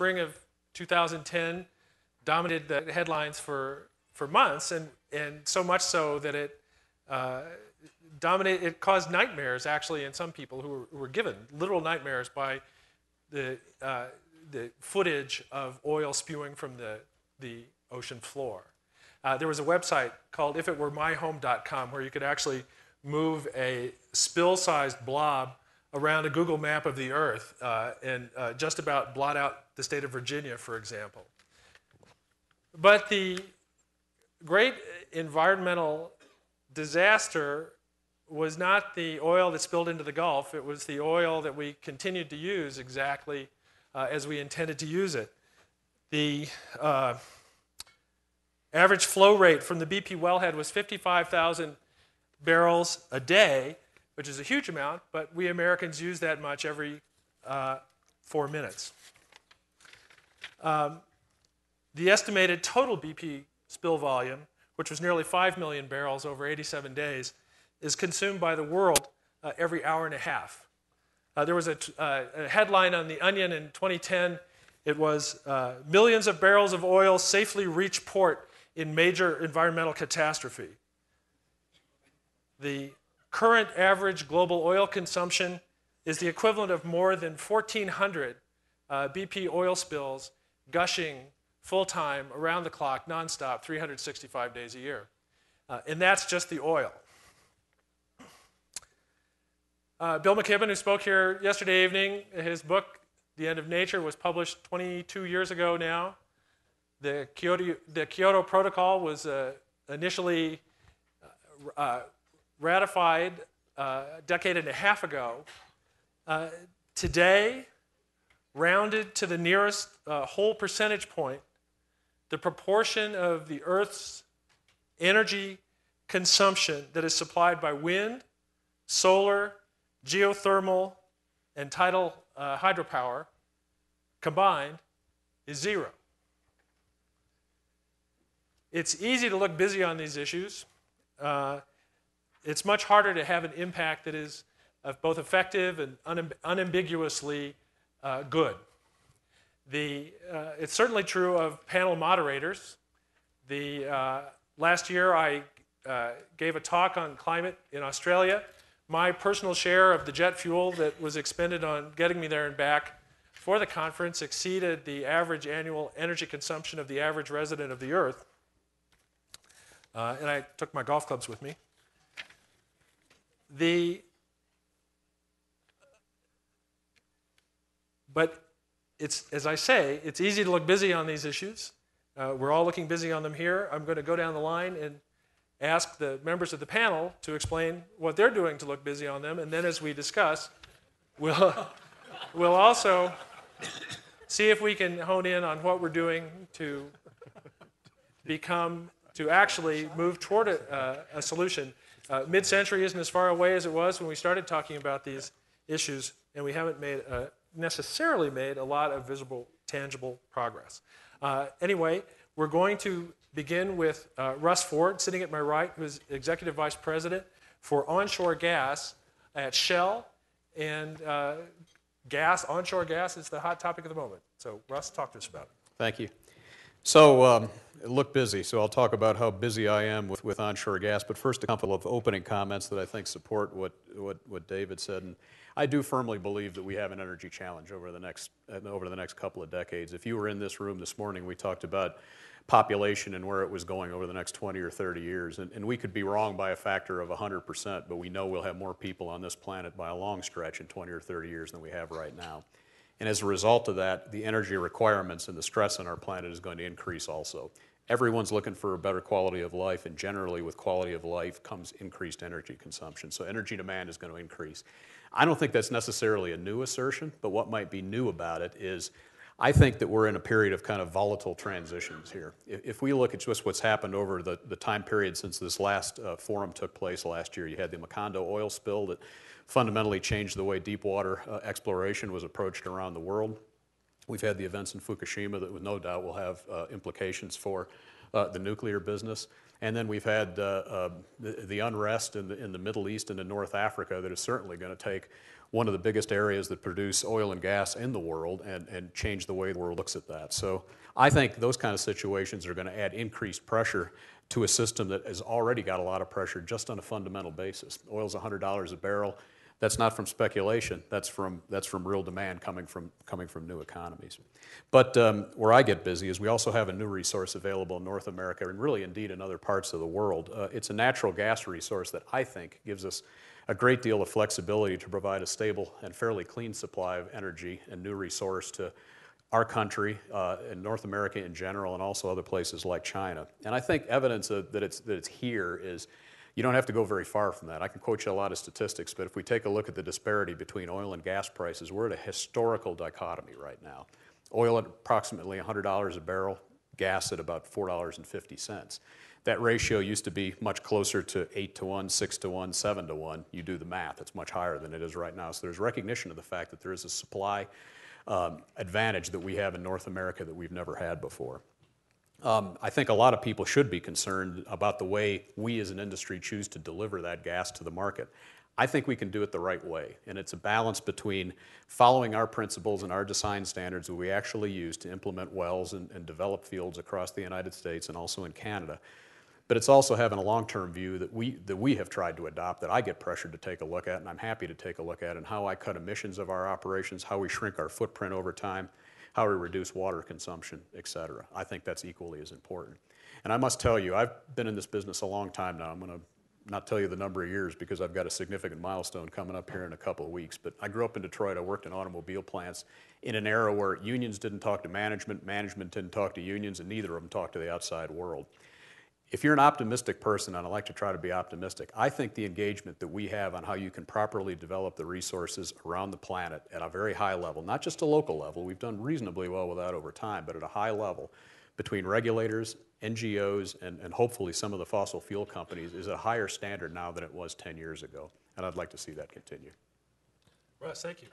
spring of 2010 dominated the headlines for months, and so much so that it it caused nightmares actually in some people who were given literal nightmares by the footage of oil spewing from the ocean floor. There was a website called ifitweremyhome.com where you could actually move a spill-sized blob around a Google map of the Earth and just about blot out the state of Virginia, for example. But the great environmental disaster was not the oil that spilled into the Gulf. It was the oil that we continued to use exactly as we intended to use it. The average flow rate from the BP wellhead was 55,000 barrels a day, which is a huge amount, but we Americans use that much every 4 minutes. The estimated total BP spill volume, which was nearly 5 million barrels over 87 days, is consumed by the world every hour and a half. There was a headline on The Onion in 2010. It was, millions of barrels of oil safely reach port in major environmental catastrophe. The current average global oil consumption is the equivalent of more than 1,400 BP oil spills gushing full-time, around the clock, nonstop, 365 days a year. And that's just the oil. Bill McKibben, who spoke here yesterday evening, his book, The End of Nature, was published 22 years ago now. The Kyoto Protocol was initially ratified a decade and a half ago. Today, rounded to the nearest whole percentage point, the proportion of the Earth's energy consumption that is supplied by wind, solar, geothermal, and tidal hydropower combined is 0. It's easy to look busy on these issues. It's much harder to have an impact that is both effective and unambiguously good. It's certainly true of panel moderators. Last year I gave a talk on climate in Australia. My personal share of the jet fuel that was expended on getting me there and back for the conference exceeded the average annual energy consumption of the average resident of the Earth. And I took my golf clubs with me. But as I say, it's easy to look busy on these issues. We're all looking busy on them here. I'm going to go down the line and ask the members of the panel to explain what they're doing to look busy on them, and then as we discuss, we'll also see if we can hone in on what we're doing to actually move toward a solution. Mid-century isn't as far away as it was when we started talking about these issues, and we haven't necessarily made a lot of visible, tangible progress. Anyway, we're going to begin with Russ Ford, sitting at my right, who's Executive Vice President for onshore gas at Shell. And onshore gas is the hot topic of the moment. So Russ, talk to us about it. Thank you. So look busy, so I'll talk about how busy I am with onshore gas, but first a couple of opening comments that I think support what David said. And I do firmly believe that we have an energy challenge over the next couple of decades. If you were in this room this morning, we talked about population and where it was going over the next 20 or 30 years. And we could be wrong by a factor of 100%, but we know we'll have more people on this planet by a long stretch in 20 or 30 years than we have right now. And as a result of that, the energy requirements and the stress on our planet is going to increase also. Everyone's looking for a better quality of life, and generally with quality of life comes increased energy consumption. So energy demand is going to increase. I don't think that's necessarily a new assertion, but what might be new about it is I think that we're in a period of kind of volatile transitions here. If we look at just what's happened over the time period since this last forum took place last year, you had the Macondo oil spill that fundamentally changed the way deep water exploration was approached around the world. We've had the events in Fukushima that with no doubt will have implications for the nuclear business. And then we've had the unrest in the Middle East and in North Africa that is certainly going to take one of the biggest areas that produce oil and gas in the world and change the way the world looks at that. So I think those kind of situations are going to add increased pressure to a system that has already got a lot of pressure just on a fundamental basis. Oil's $100 a barrel. That's not from speculation. That's from real demand coming from new economies. But where I get busy is we also have a new resource available in North America and really indeed in other parts of the world. It's a natural gas resource that I think gives us a great deal of flexibility to provide a stable and fairly clean supply of energy and new resource to our country and North America in general, and also other places like China. And I think evidence that it's here is, you don't have to go very far from that. I can quote you a lot of statistics, but if we take a look at the disparity between oil and gas prices, we're at a historical dichotomy right now. Oil at approximately $100 a barrel, gas at about $4.50. That ratio used to be much closer to 8 to 1, 6 to 1, 7 to 1. You do the math, it's much higher than it is right now. So there's recognition of the fact that there is a supply advantage that we have in North America that we've never had before. I think a lot of people should be concerned about the way we as an industry choose to deliver that gas to the market. I think we can do it the right way, and it's a balance between following our principles and our design standards that we actually use to implement wells and develop fields across the United States and also in Canada. But it's also having a long-term view that we have tried to adopt, that I get pressured to take a look at, and I'm happy to take a look at, and how I cut emissions of our operations, how we shrink our footprint over time, how we reduce water consumption, et cetera. I think that's equally as important. And I must tell you, I've been in this business a long time now. I'm going to not tell you the number of years because I've got a significant milestone coming up here in a couple of weeks. But I grew up in Detroit. I worked in automobile plants in an era where unions didn't talk to management, management didn't talk to unions, and neither of them talked to the outside world. If you're an optimistic person, and I like to try to be optimistic, I think the engagement that we have on how you can properly develop the resources around the planet at a very high level, not just a local level, we've done reasonably well with that over time, but at a high level, between regulators, NGOs, and hopefully some of the fossil fuel companies, is a higher standard now than it was 10 years ago. And I'd like to see that continue. Russ, thank you.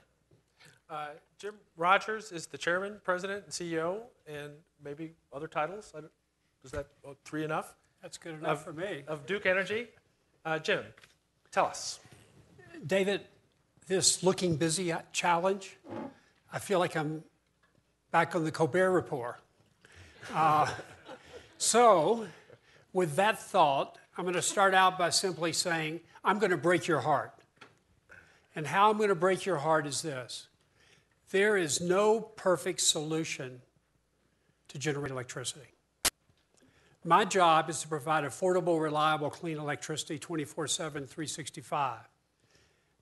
Jim Rogers is the chairman, president, and CEO, and maybe other titles. Is that 3 enough? That's good enough for me. Of Duke Energy. Jim, tell us. David, this looking busy challenge, I feel like I'm back on the Colbert Report. So, with that thought, I'm going to start out by simply saying, I'm going to break your heart. And how I'm going to break your heart is this. There is no perfect solution to generate electricity. My job is to provide affordable, reliable, clean electricity 24/7, 365.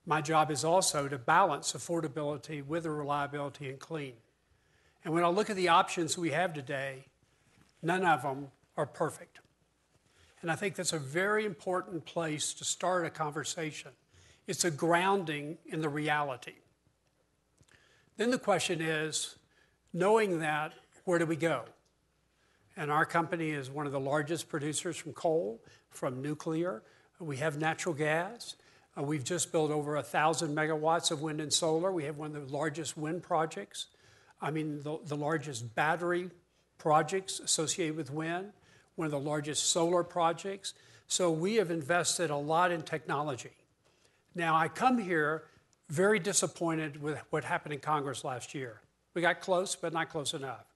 My job is also to balance affordability with the reliability and clean. And when I look at the options we have today, none of them are perfect. And I think that's a very important place to start a conversation. It's a grounding in the reality. Then the question is, knowing that, where do we go? And our company is one of the largest producers from coal, from nuclear. We have natural gas. We've just built over 1,000 megawatts of wind and solar. We have one of the largest wind projects. The largest battery projects associated with wind, one of the largest solar projects. So we have invested a lot in technology. Now, I come here very disappointed with what happened in Congress last year. We got close, but not close enough.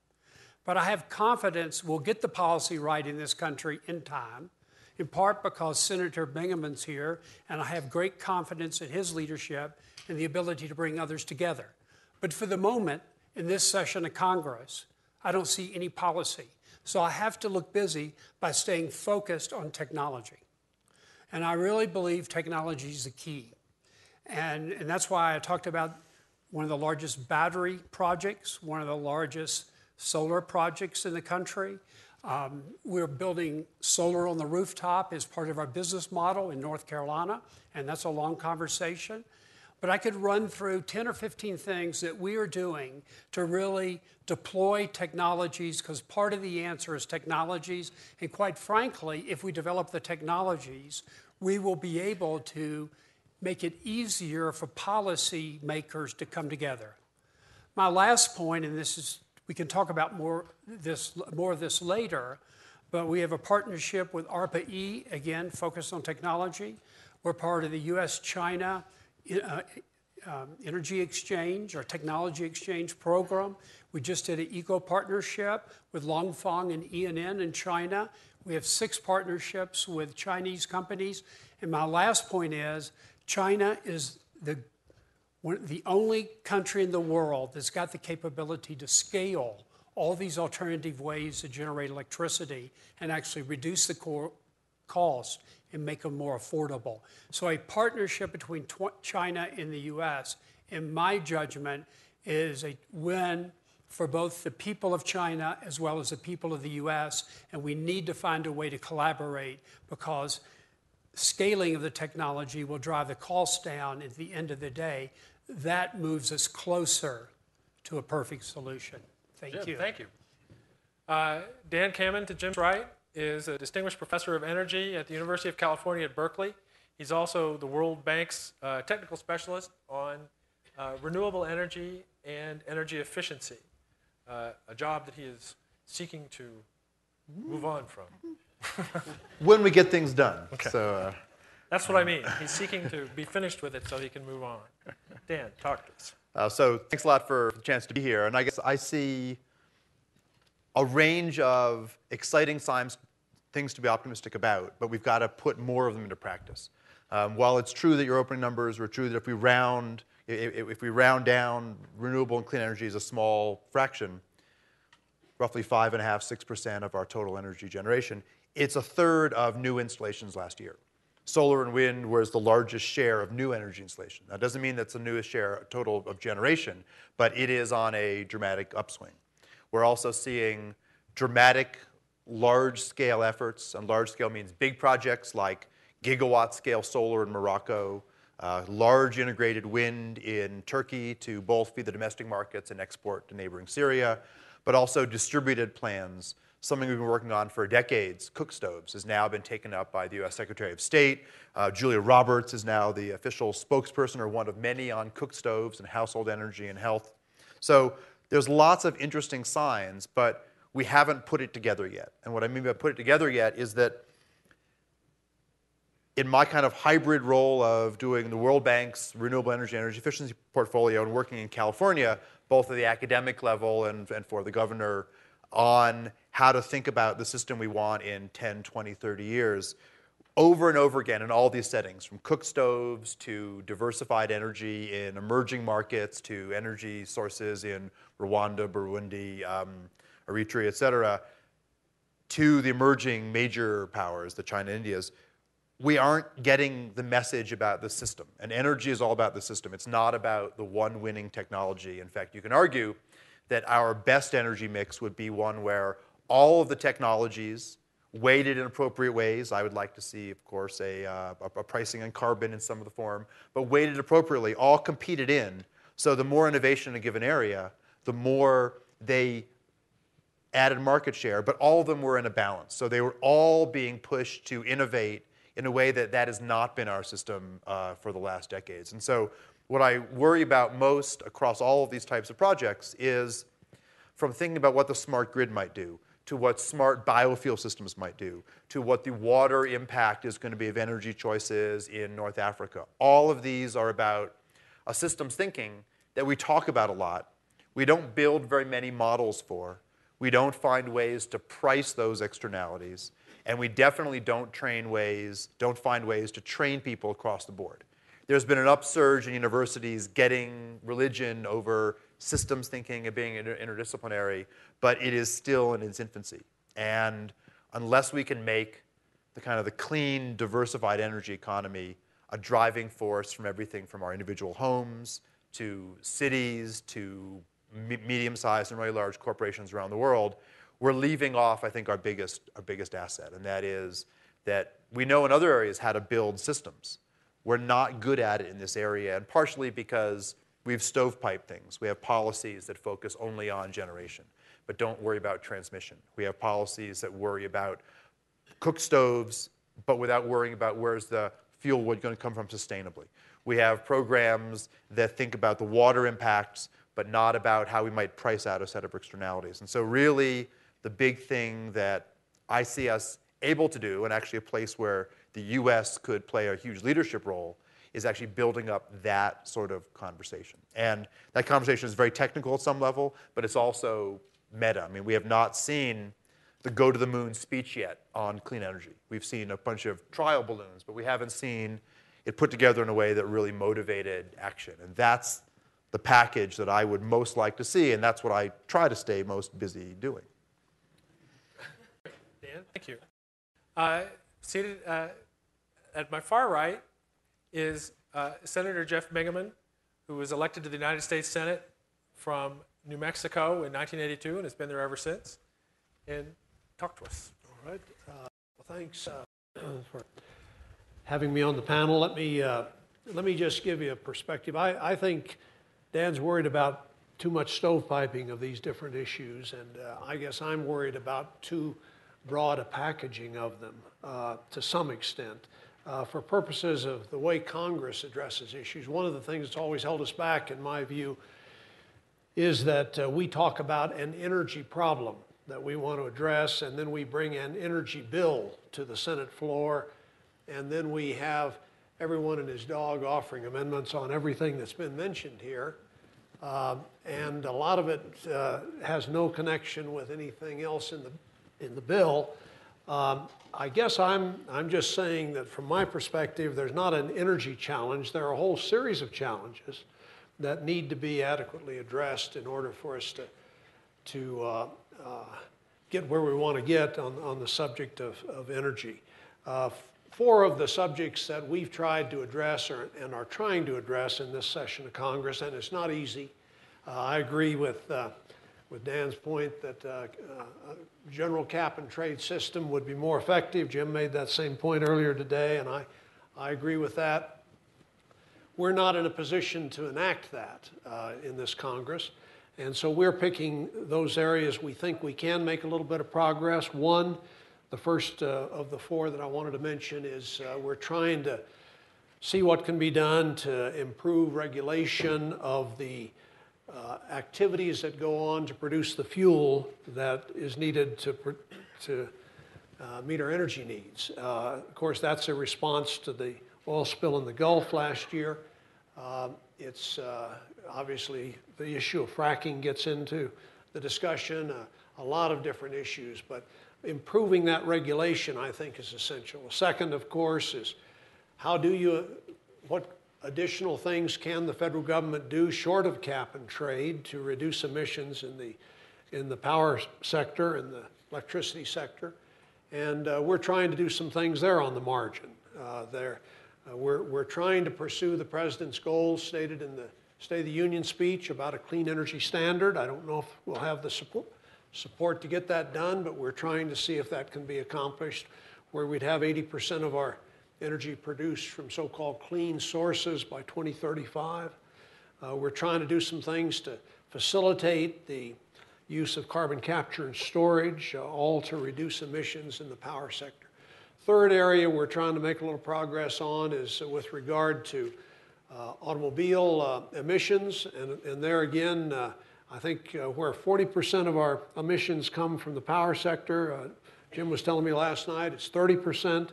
But I have confidence we'll get the policy right in this country in time, in part because Senator Bingaman's here, and I have great confidence in his leadership and the ability to bring others together. But for the moment, in this session of Congress, I don't see any policy. So I have to look busy by staying focused on technology. And I really believe technology is the key. And that's why I talked about one of the largest battery projects, one of the largest solar projects in the country. We're building solar on the rooftop as part of our business model in North Carolina, and that's a long conversation. But I could run through 10 or 15 things that we are doing to really deploy technologies, because part of the answer is technologies. And quite frankly, if we develop the technologies, we will be able to make it easier for policy makers to come together. My last point, and this is, we can talk about more of this later, but we have a partnership with ARPA-E, again, focused on technology. We're part of the U.S.-China energy exchange or technology exchange program. We just did an eco-partnership with Longfang and ENN in China. We have 6 partnerships with Chinese companies. And my last point is, China is the only country in the world that's got the capability to scale all these alternative ways to generate electricity and actually reduce the cost and make them more affordable. So a partnership between China and the US, in my judgment, is a win for both the people of China as well as the people of the US, and we need to find a way to collaborate because scaling of the technology will drive the cost down at the end of the day. That moves us closer to a perfect solution. Thank you. Thank you. Dan Kammen, to Jim's right, is a distinguished professor of energy at the University of California at Berkeley. He's also the World Bank's technical specialist on renewable energy and energy efficiency, a job that he is seeking to move on from. When we get things done. Okay. So, That's what I mean. He's seeking to be finished with it so he can move on. Dan, talk to us. so thanks a lot for the chance to be here. And I guess I see a range of exciting signs, things to be optimistic about, but we've got to put more of them into practice. While it's true that your opening numbers were true that if we round down, renewable and clean energy is a small fraction, roughly 5.5%, 6% of our total energy generation. It's a third of new installations last year. Solar and wind was the largest share of new energy installation. That doesn't mean that's the newest share total of generation, but it is on a dramatic upswing. We're also seeing dramatic large-scale efforts, and large-scale means big projects like gigawatt-scale solar in Morocco, large integrated wind in Turkey to both feed the domestic markets and export to neighboring Syria, but also distributed plans. Something we've been working on for decades, cook stoves, has now been taken up by the U.S. Secretary of State. Julia Roberts is now the official spokesperson, or one of many, on cook stoves and household energy and health. So there's lots of interesting signs, but we haven't put it together yet. And what I mean by put it together yet is that in my kind of hybrid role of doing the World Bank's renewable energy efficiency portfolio and working in California, both at the academic level and for the governor, on how to think about the system we want in 10, 20, 30 years, over and over again in all these settings, from cook stoves to diversified energy in emerging markets to energy sources in Rwanda, Burundi, Eritrea, et cetera, to the emerging major powers, the China, Indias. We aren't getting the message about the system. And energy is all about the system. It's not about the one winning technology. In fact, you can argue that our best energy mix would be one where all of the technologies weighted in appropriate ways. I would like to see, of course, a pricing on carbon in some of the form, but weighted appropriately, all competed in. So the more innovation in a given area, the more they added market share, but all of them were in a balance. So they were all being pushed to innovate in a way that has not been our system for the last decades. And so what I worry about most across all of these types of projects is from thinking about what the smart grid might do, to what smart biofuel systems might do, to what the water impact is going to be of energy choices in North Africa. All of these are about a systems thinking that we talk about a lot. We don't build very many models for. We don't find ways to price those externalities. And we definitely don't find ways to train people across the board. There's been an upsurge in universities getting religion over systems thinking and being interdisciplinary, but it is still in its infancy. And unless we can make the clean, diversified energy economy a driving force from everything from our individual homes to cities to medium-sized and really large corporations around the world, we're leaving off, I think, our biggest asset, and that is that we know in other areas how to build systems. We're not good at it in this area, and partially because we've stovepiped things. We have policies that focus only on generation, but don't worry about transmission. We have policies that worry about cook stoves, but without worrying about where's the fuel wood going to come from sustainably. We have programs that think about the water impacts, but not about how we might price out a set of externalities. And so really, the big thing that I see us able to do, and actually a place where the US could play a huge leadership role, is actually building up that sort of conversation. And that conversation is very technical at some level, but it's also meta. I mean, we have not seen the go to the moon speech yet on clean energy. We've seen a bunch of trial balloons, but we haven't seen it put together in a way that really motivated action. And that's the package that I would most like to see, and that's what I try to stay most busy doing. Dan, thank you. Seated at my far right is Senator Jeff Bingam, who was elected to the United States Senate from New Mexico in 1982 and has been there ever since. And talk to us. All right. Well, thanks for having me on the panel. Let me just give you a perspective. I think Dan's worried about too much stovepiping of these different issues, and I guess I'm worried about too broad a packaging of them to some extent. For purposes of the way Congress addresses issues, one of the things that's always held us back, in my view, is that we talk about an energy problem that we want to address, and then we bring an energy bill to the Senate floor, and then we have everyone and his dog offering amendments on everything that's been mentioned here. And a lot of it has no connection with anything else in the bill. I guess I'm just saying that from my perspective, there's not an energy challenge. There are a whole series of challenges that need to be adequately addressed in order for us to get where we want to get on the subject of energy. Four of the subjects that we've tried to address and are trying to address in this session of Congress, and it's not easy. I agree with Dan's point that a general cap and trade system would be more effective. Jim made that same point earlier today, and I agree with that. We're not in a position to enact that in this Congress, and so we're picking those areas we think we can make a little bit of progress. One, the first of the four that I wanted to mention is we're trying to see what can be done to improve regulation of the activities that go on to produce the fuel that is needed to meet our energy needs. Of course, that's a response to the oil spill in the Gulf last year. It's obviously the issue of fracking gets into the discussion, a lot of different issues, but improving that regulation, I think, is essential. Second, of course, is what additional things can the federal government do short of cap and trade to reduce emissions in the power sector and the electricity sector? And we're trying to do some things there on the margin. We're trying to pursue the president's goals stated in the State of the Union speech about a clean energy standard. I don't know if we'll have the support to get that done, but we're trying to see if that can be accomplished, where we'd have 80% of our energy produced from so-called clean sources by 2035. We're trying to do some things to facilitate the use of carbon capture and storage, all to reduce emissions in the power sector. Third area we're trying to make a little progress on is with regard to automobile emissions, and there again, I think where 40% of our emissions come from the power sector, Jim was telling me last night, it's 30%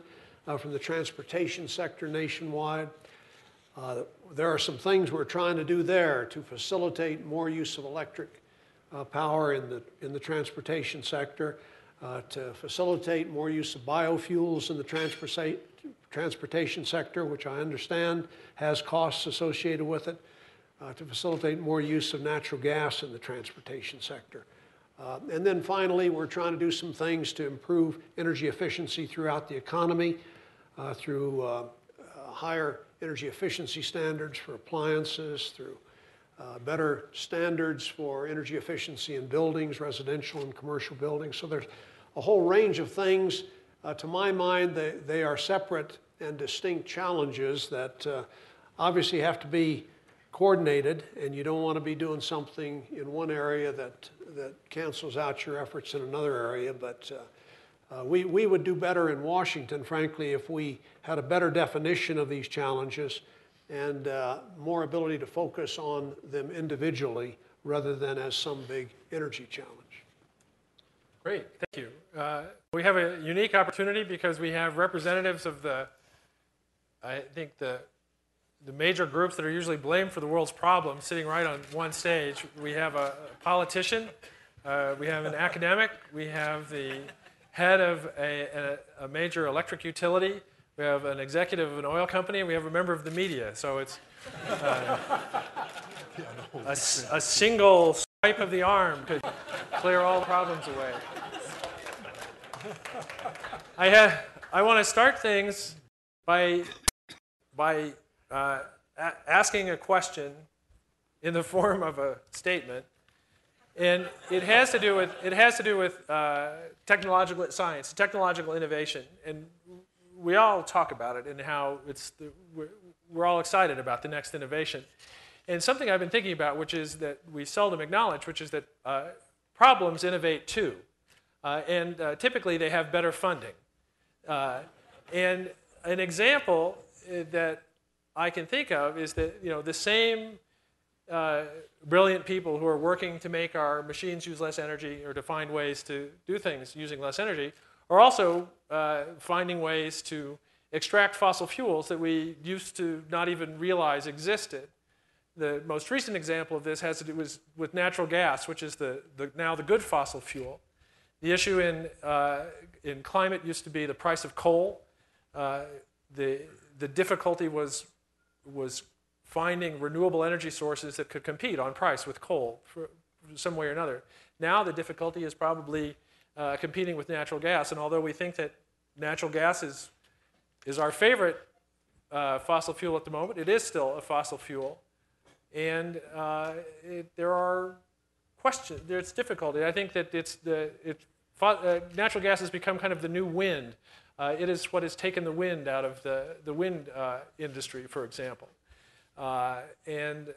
from the transportation sector nationwide. There are some things we're trying to do there to facilitate more use of electric power in the transportation sector, to facilitate more use of biofuels in the transportation sector, which I understand has costs associated with it, to facilitate more use of natural gas in the transportation sector. And then finally, we're trying to do some things to improve energy efficiency throughout the economy through higher energy efficiency standards for appliances, through better standards for energy efficiency in buildings, residential and commercial buildings. So there's a whole range of things. To my mind, they are separate and distinct challenges that obviously have to be coordinated, and you don't want to be doing something in one area that cancels out your efforts in another area. But we would do better in Washington, frankly, if we had a better definition of these challenges and more ability to focus on them individually rather than as some big energy challenge. Great, thank you. We have a unique opportunity because we have representatives of I think the the major groups that are usually blamed for the world's problems sitting right on one stage. We have a politician, we have an academic, we have the head of a major electric utility, we have an executive of an oil company, and we have a member of the media. So it's a single swipe of the arm could clear all problems away. I want to start things by asking a question in the form of a statement, and it has to do with technological science, technological innovation, and we all talk about it and how we're all excited about the next innovation. And something I've been thinking about, which is that we seldom acknowledge, which is that problems innovate too, and typically they have better funding. And an example that I can think of is that the same brilliant people who are working to make our machines use less energy or to find ways to do things using less energy are also finding ways to extract fossil fuels that we used to not even realize existed. The most recent example of this has to do with natural gas, which is now the good fossil fuel. The issue in climate used to be the price of coal. The difficulty was finding renewable energy sources that could compete on price with coal for some way or another. Now the difficulty is probably competing with natural gas. And although we think that natural gas is our favorite fossil fuel at the moment, it is still a fossil fuel. And there are questions. There's difficulty. I think that natural gas has become kind of the new wind. It is what has taken the wind out of the wind industry, for example. And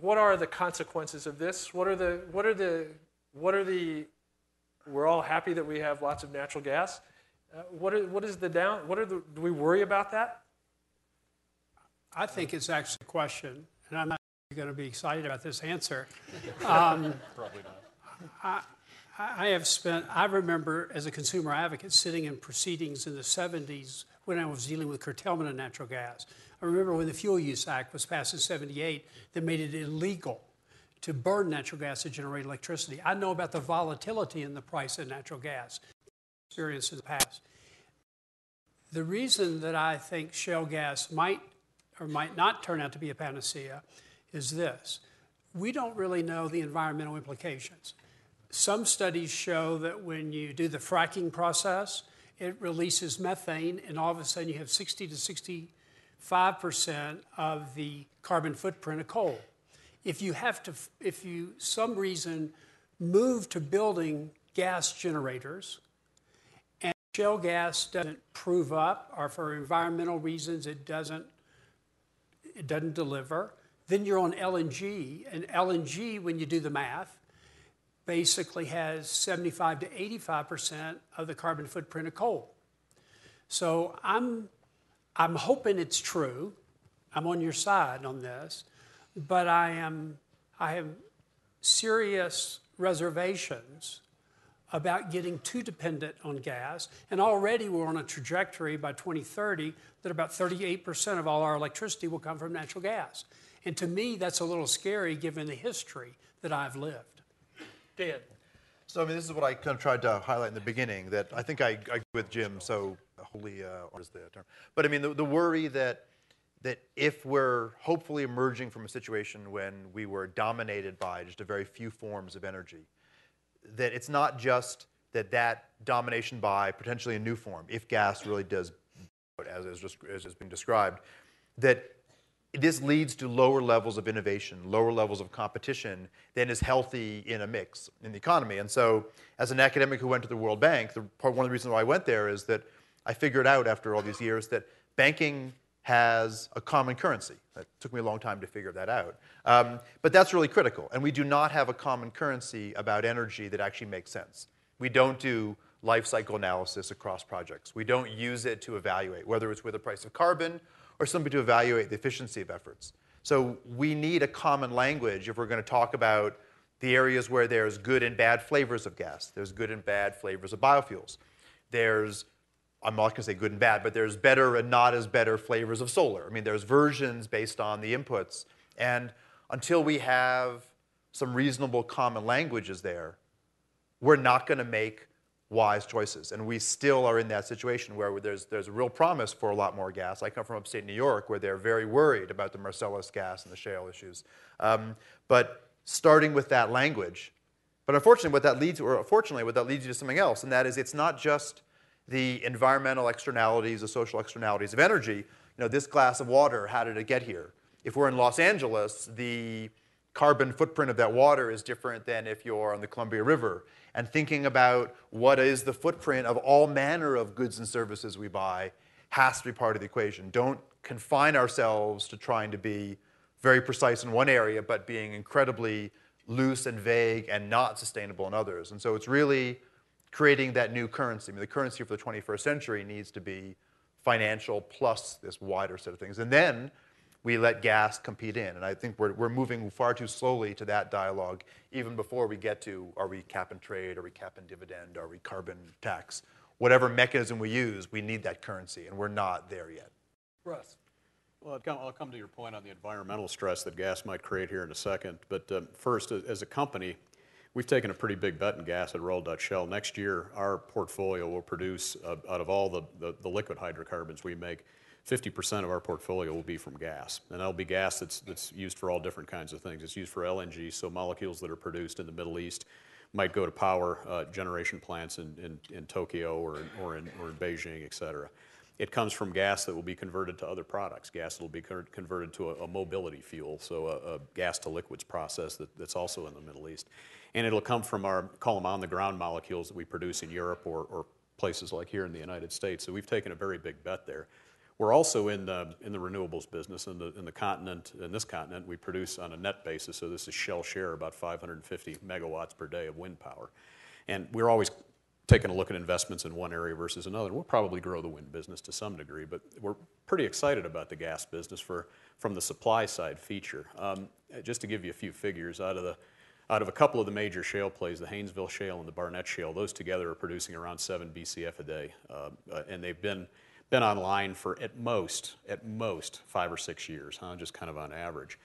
what are the consequences of this? We're all happy that we have lots of natural gas. Do we worry about that? I think it's actually a question, and I'm not going to be excited about this answer. Probably not. I remember as a consumer advocate sitting in proceedings in the 70s when I was dealing with curtailment of natural gas. I remember when the Fuel Use Act was passed in 78 that made it illegal to burn natural gas to generate electricity. I know about the volatility in the price of natural gas, experience in the past. The reason that I think shale gas might or might not turn out to be a panacea is this. We don't really know the environmental implications. Some studies show that when you do the fracking process, it releases methane, and all of a sudden you have 60 to 65% of the carbon footprint of coal. If you some reason move to building gas generators, and shale gas doesn't prove up, or for environmental reasons it doesn't deliver, then you're on LNG, and LNG, when you do the math, basically has 75 to 85% of the carbon footprint of coal. So I'm hoping it's true. I'm on your side on this, but I have serious reservations about getting too dependent on gas. And already we're on a trajectory by 2030 that about 38% of all our electricity will come from natural gas. And to me, that's a little scary given the history that I've lived. Dan. So, this is what I kind of tried to highlight in the beginning, that I think I agree with Jim, so wholly, what is the term? But the worry that if we're hopefully emerging from a situation when we were dominated by just a very few forms of energy, that it's not just that domination by potentially a new form, if gas really does, as has been described, that this leads to lower levels of innovation, lower levels of competition than is healthy in a mix in the economy. And so as an academic who went to the World Bank, one of the reasons why I went there is that I figured out after all these years that banking has a common currency. It took me a long time to figure that out. But that's really critical. And we do not have a common currency about energy that actually makes sense. We don't do life cycle analysis across projects. We don't use it to evaluate, whether it's with the price of carbon or simply to evaluate the efficiency of efforts. So we need a common language if we're going to talk about the areas where there's good and bad flavors of gas. There's good and bad flavors of biofuels. There's I'm not going to say good and bad, but there's better and not as better flavors of solar. I mean, there's versions based on the inputs. And until we have some reasonable common languages there, we're not going to make wise choices. And we still are in that situation where there's a real promise for a lot more gas. I come from upstate New York, where they're very worried about the Marcellus gas and the shale issues. But starting with that language, but unfortunately, what that leads you to something else, and that is it's not just the environmental externalities, the social externalities of energy. You know, this glass of water, how did it get here? If we're in Los Angeles, the carbon footprint of that water is different than if you're on the Columbia River. And thinking about what is the footprint of all manner of goods and services we buy has to be part of the equation. Don't confine ourselves to trying to be very precise in one area, but being incredibly loose and vague and not sustainable in others. And so it's really creating that new currency. I mean, the currency for the 21st century needs to be financial plus this wider set of things. And then we let gas compete in. And I think we're moving far too slowly to that dialogue, even before we get to, are we cap and trade, are we cap and dividend, are we carbon tax? Whatever mechanism we use, we need that currency, and we're not there yet. Russ. Well, I'll come to your point on the environmental stress that gas might create here in a second. But first, as a company, we've taken a pretty big bet in gas at Royal Dutch Shell. Next year, our portfolio will produce, out of all the liquid hydrocarbons we make, 50% of our portfolio will be from gas. And that'll be gas that's used for all different kinds of things. It's used for LNG, so molecules that are produced in the Middle East might go to power generation plants in Tokyo or in Beijing, et cetera. It comes from gas that will be converted to other products. Gas that will be converted to a mobility fuel, so a gas to liquids process that's also in the Middle East. And it'll come from call them on-the-ground molecules that we produce in Europe or places like here in the United States. So we've taken a very big bet there. We're also in the renewables business. In this continent, we produce on a net basis, so this is Shell share, about 550 megawatts per day of wind power. And we're always taking a look at investments in one area versus another. We'll probably grow the wind business to some degree, but we're pretty excited about the gas business from the supply side feature. Just to give you a few figures, out of a couple of the major shale plays, the Haynesville Shale and the Barnett Shale, those together are producing around 7 BCF a day, and they've been online for at most 5 or 6 years, just kind of on average.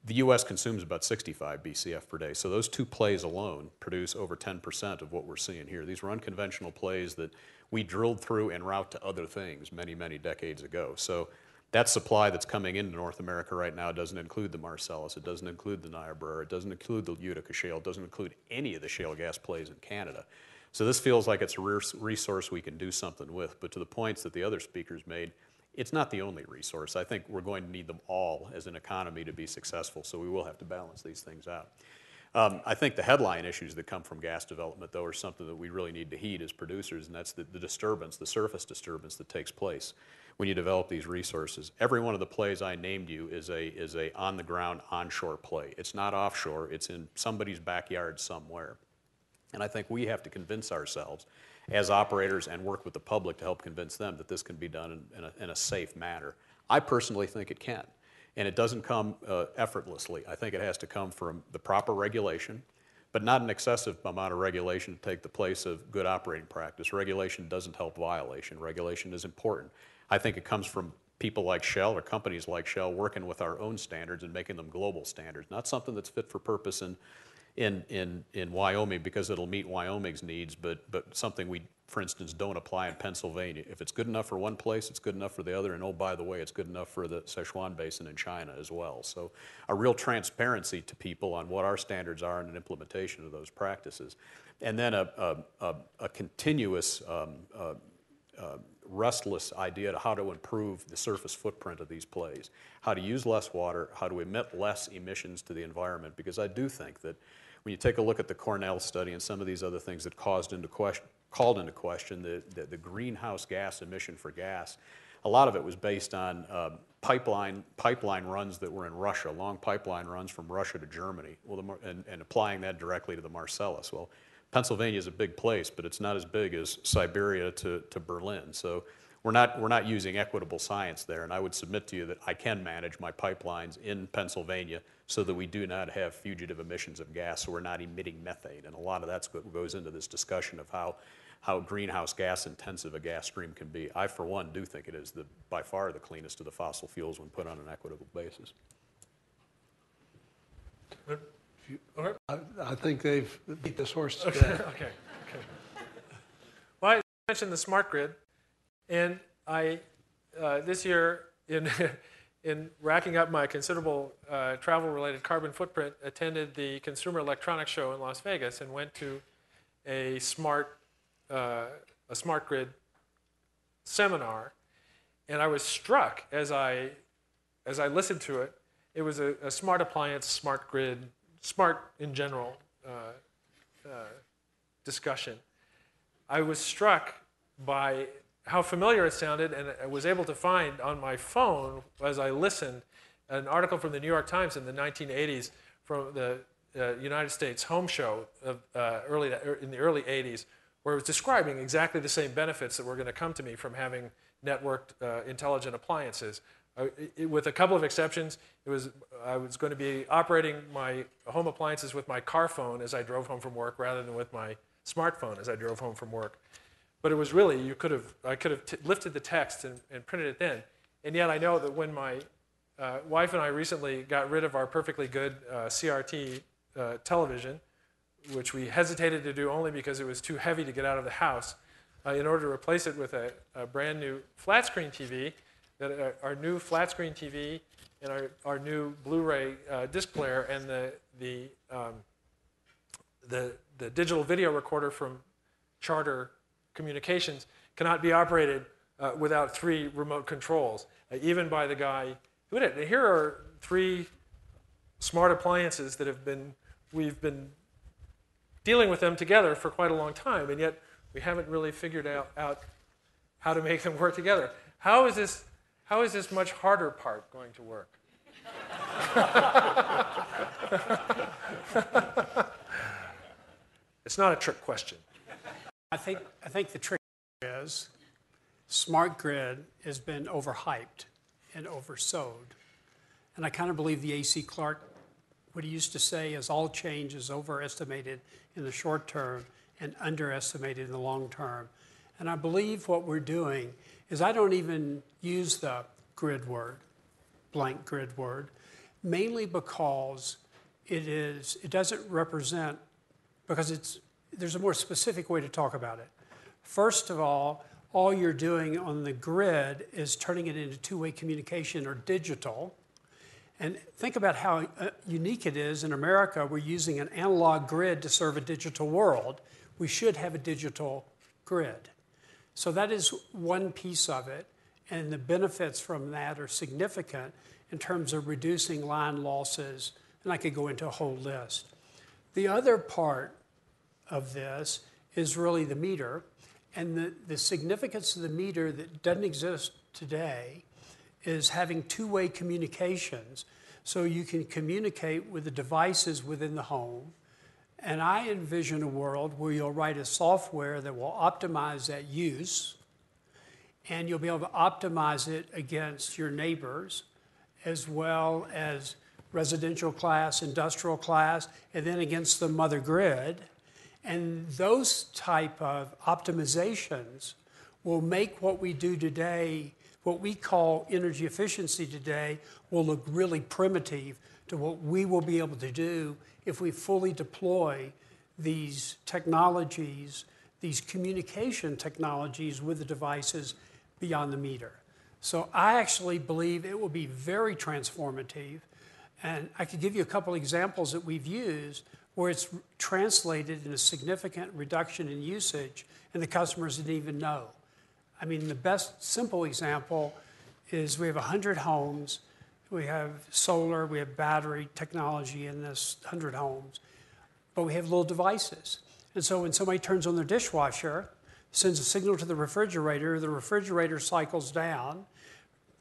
The U.S. consumes about 65 BCF per day, so those two plays alone produce over 10% of what we're seeing here. These were unconventional plays that we drilled through en route to other things many, many decades ago. So that supply that's coming into North America right now doesn't include the Marcellus, it doesn't include the Niobrara, it doesn't include the Utica Shale, it doesn't include any of the shale gas plays in Canada. So this feels like it's a resource we can do something with, but to the points that the other speakers made, it's not the only resource. I think we're going to need them all as an economy to be successful, so we will have to balance these things out. I think the headline issues that come from gas development, though, are something that we really need to heed as producers, and that's the disturbance, the surface disturbance that takes place when you develop these resources. Every one of the plays I named you is a on-the-ground, onshore play. It's not offshore. It's in somebody's backyard somewhere. And I think we have to convince ourselves as operators and work with the public to help convince them that this can be done in a safe manner. I personally think it can. And it doesn't come effortlessly. I think it has to come from the proper regulation, but not an excessive amount of regulation to take the place of good operating practice. Regulation doesn't help violation. Regulation is important. I think it comes from people like Shell or companies like Shell working with our own standards and making them global standards, not something that's fit for purpose in Wyoming because it'll meet Wyoming's needs, but something we, for instance, don't apply in Pennsylvania. If it's good enough for one place, it's good enough for the other, and oh, by the way, it's good enough for the Sichuan Basin in China as well. So a real transparency to people on what our standards are and an implementation of those practices. And then a continuous restless idea to how to improve the surface footprint of these plays, how to use less water, how to emit less emissions to the environment, because I do think that when you take a look at the Cornell study and some of these other things that called into question the greenhouse gas emission for gas, a lot of it was based on pipeline runs that were in Russia, long pipeline runs from Russia to Germany, and applying that directly to the Marcellus. Well, Pennsylvania is a big place, but it's not as big as Siberia to Berlin. So we're not using equitable science there. And I would submit to you that I can manage my pipelines in Pennsylvania so that we do not have fugitive emissions of gas, so we're not emitting methane. And a lot of that's what goes into this discussion of how greenhouse gas intensive a gas stream can be. I, for one, do think it is by far the cleanest of the fossil fuels when put on an equitable basis. I think they've beat this horse to Okay. death. Okay. Well, I mentioned the smart grid, and I this year in racking up my considerable travel-related carbon footprint, attended the Consumer Electronics Show in Las Vegas and went to a smart grid seminar, and I was struck as I listened to it. It was a smart appliance, smart grid, smart in general discussion. I was struck by how familiar it sounded, and I was able to find on my phone as I listened an article from the New York Times in the 1980s from the United States Home Show of, in the early 80s, where it was describing exactly the same benefits that were going to come to me from having networked intelligent appliances. With a couple of exceptions, I was going to be operating my home appliances with my car phone as I drove home from work rather than with my smartphone as I drove home from work. But it was really, I could have lifted the text and printed it then. And yet I know that when my wife and I recently got rid of our perfectly good CRT television, which we hesitated to do only because it was too heavy to get out of the house, in order to replace it with a brand new flat screen TV, that our new flat screen TV and our new Blu-ray disc player and the digital video recorder from Charter Communications cannot be operated without 3 remote controls, even by the guy who did it. And here are 3 smart appliances that we've been dealing with them together for quite a long time, and yet we haven't really figured out how to make them work together. How is this much harder part going to work? It's not a trick question. I think the trick is smart grid has been overhyped and oversold. And I kind of believe the A.C. Clarke, what he used to say is all change is overestimated in the short term and underestimated in the long term. And I believe what we're doing is I don't even use the grid word, blank grid word, mainly because it doesn't represent, because there's a more specific way to talk about it. First of all you're doing on the grid is turning it into two-way communication or digital. And think about how unique it is. In America, we're using an analog grid to serve a digital world. We should have a digital grid. So that is one piece of it, and the benefits from that are significant in terms of reducing line losses, and I could go into a whole list. The other part of this is really the meter, and the significance of the meter that doesn't exist today is having two-way communications so you can communicate with the devices within the home. And I envision a world where you'll write a software that will optimize that use, and you'll be able to optimize it against your neighbors as well as residential class, industrial class, and then against the mother grid. And those type of optimizations will make what we do today, what we call energy efficiency today, will look really primitive to what we will be able to do if we fully deploy these technologies, these communication technologies with the devices beyond the meter. So I actually believe it will be very transformative. And I could give you a couple examples that we've used where it's translated in a significant reduction in usage and the customers didn't even know. I mean, the best simple example is we have 100 homes. We have solar, we have battery technology in this 100 homes, but we have little devices. And so when somebody turns on their dishwasher, sends a signal to the refrigerator cycles down.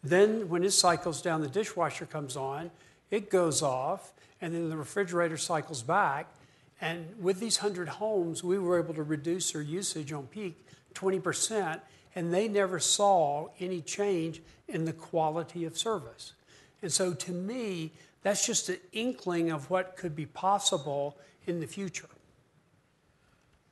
Then when it cycles down, the dishwasher comes on, it goes off, and then the refrigerator cycles back. And with these 100 homes, we were able to reduce their usage on peak 20%, and they never saw any change in the quality of service. And so to me, that's just an inkling of what could be possible in the future.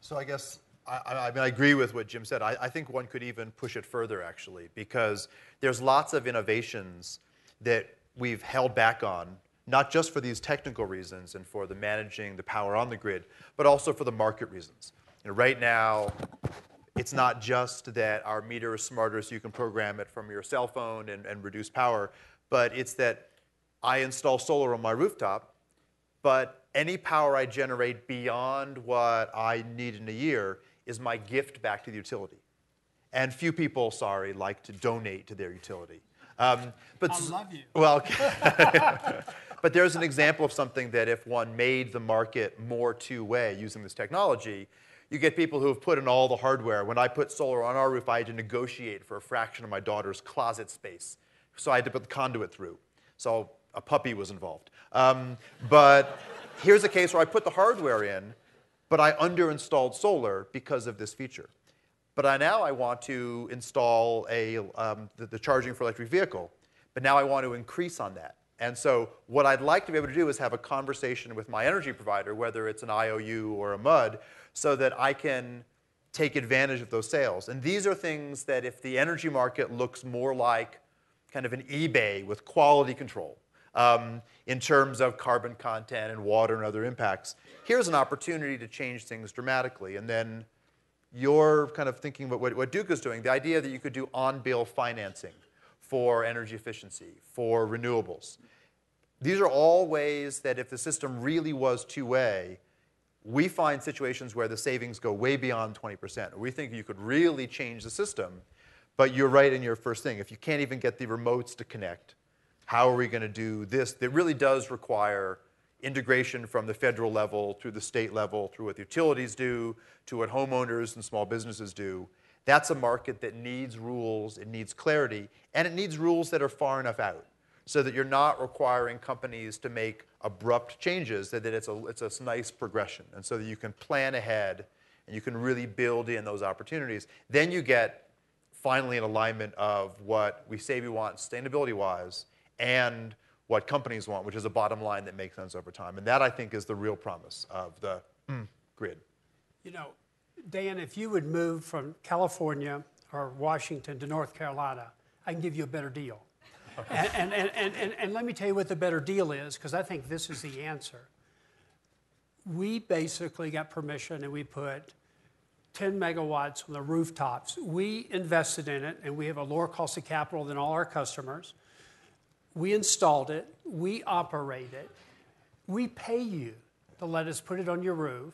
So I guess I mean, I agree with what Jim said. I think one could even push it further, actually, because there's lots of innovations that we've held back on, not just for these technical reasons and for the managing the power on the grid, but also for the market reasons. Right now, it's not just that our meter is smarter so you can program it from your cell phone and reduce power, but it's that I install solar on my rooftop, but any power I generate beyond what I need in a year is my gift back to the utility. And few people, sorry, like to donate to their utility. But I love you. Well, but there's an example of something that if one made the market more two-way using this technology, you get people who have put in all the hardware. When I put solar on our roof, I had to negotiate for a fraction of my daughter's closet space. So I had to put the conduit through. So a puppy was involved. But here's a case where I put the hardware in, but I underinstalled solar because of this feature. But now I want to install the charging for electric vehicle, but now I want to increase on that. And so what I'd like to be able to do is have a conversation with my energy provider, whether it's an IOU or a MUD, so that I can take advantage of those sales. And these are things that if the energy market looks more like kind of an eBay with quality control in terms of carbon content and water and other impacts, here's an opportunity to change things dramatically. And then you're kind of thinking about what Duke is doing, the idea that you could do on-bill financing for energy efficiency, for renewables. These are all ways that if the system really was two-way, we find situations where the savings go way beyond 20%. We think you could really change the system, but you're right in your first thing. If you can't even get the remotes to connect, how are we going to do this? That really does require integration from the federal level through the state level, through what the utilities do, to what homeowners and small businesses do. That's a market that needs rules, it needs clarity, and it needs rules that are far enough out so that you're not requiring companies to make abrupt changes, that it's a nice progression, and so that you can plan ahead and you can really build in those opportunities. Then you get finally an alignment of what we say we want sustainability-wise and what companies want, which is a bottom line that makes sense over time. And that, I think, is the real promise of the grid. You know, Dan, if you would move from California or Washington to North Carolina, I can give you a better deal. And let me tell you what the better deal is, because I think this is the answer. We basically got permission and we put 10 megawatts on the rooftops. We invested in it, and we have a lower cost of capital than all our customers. We installed it, we operate it, we pay you to let us put it on your roof,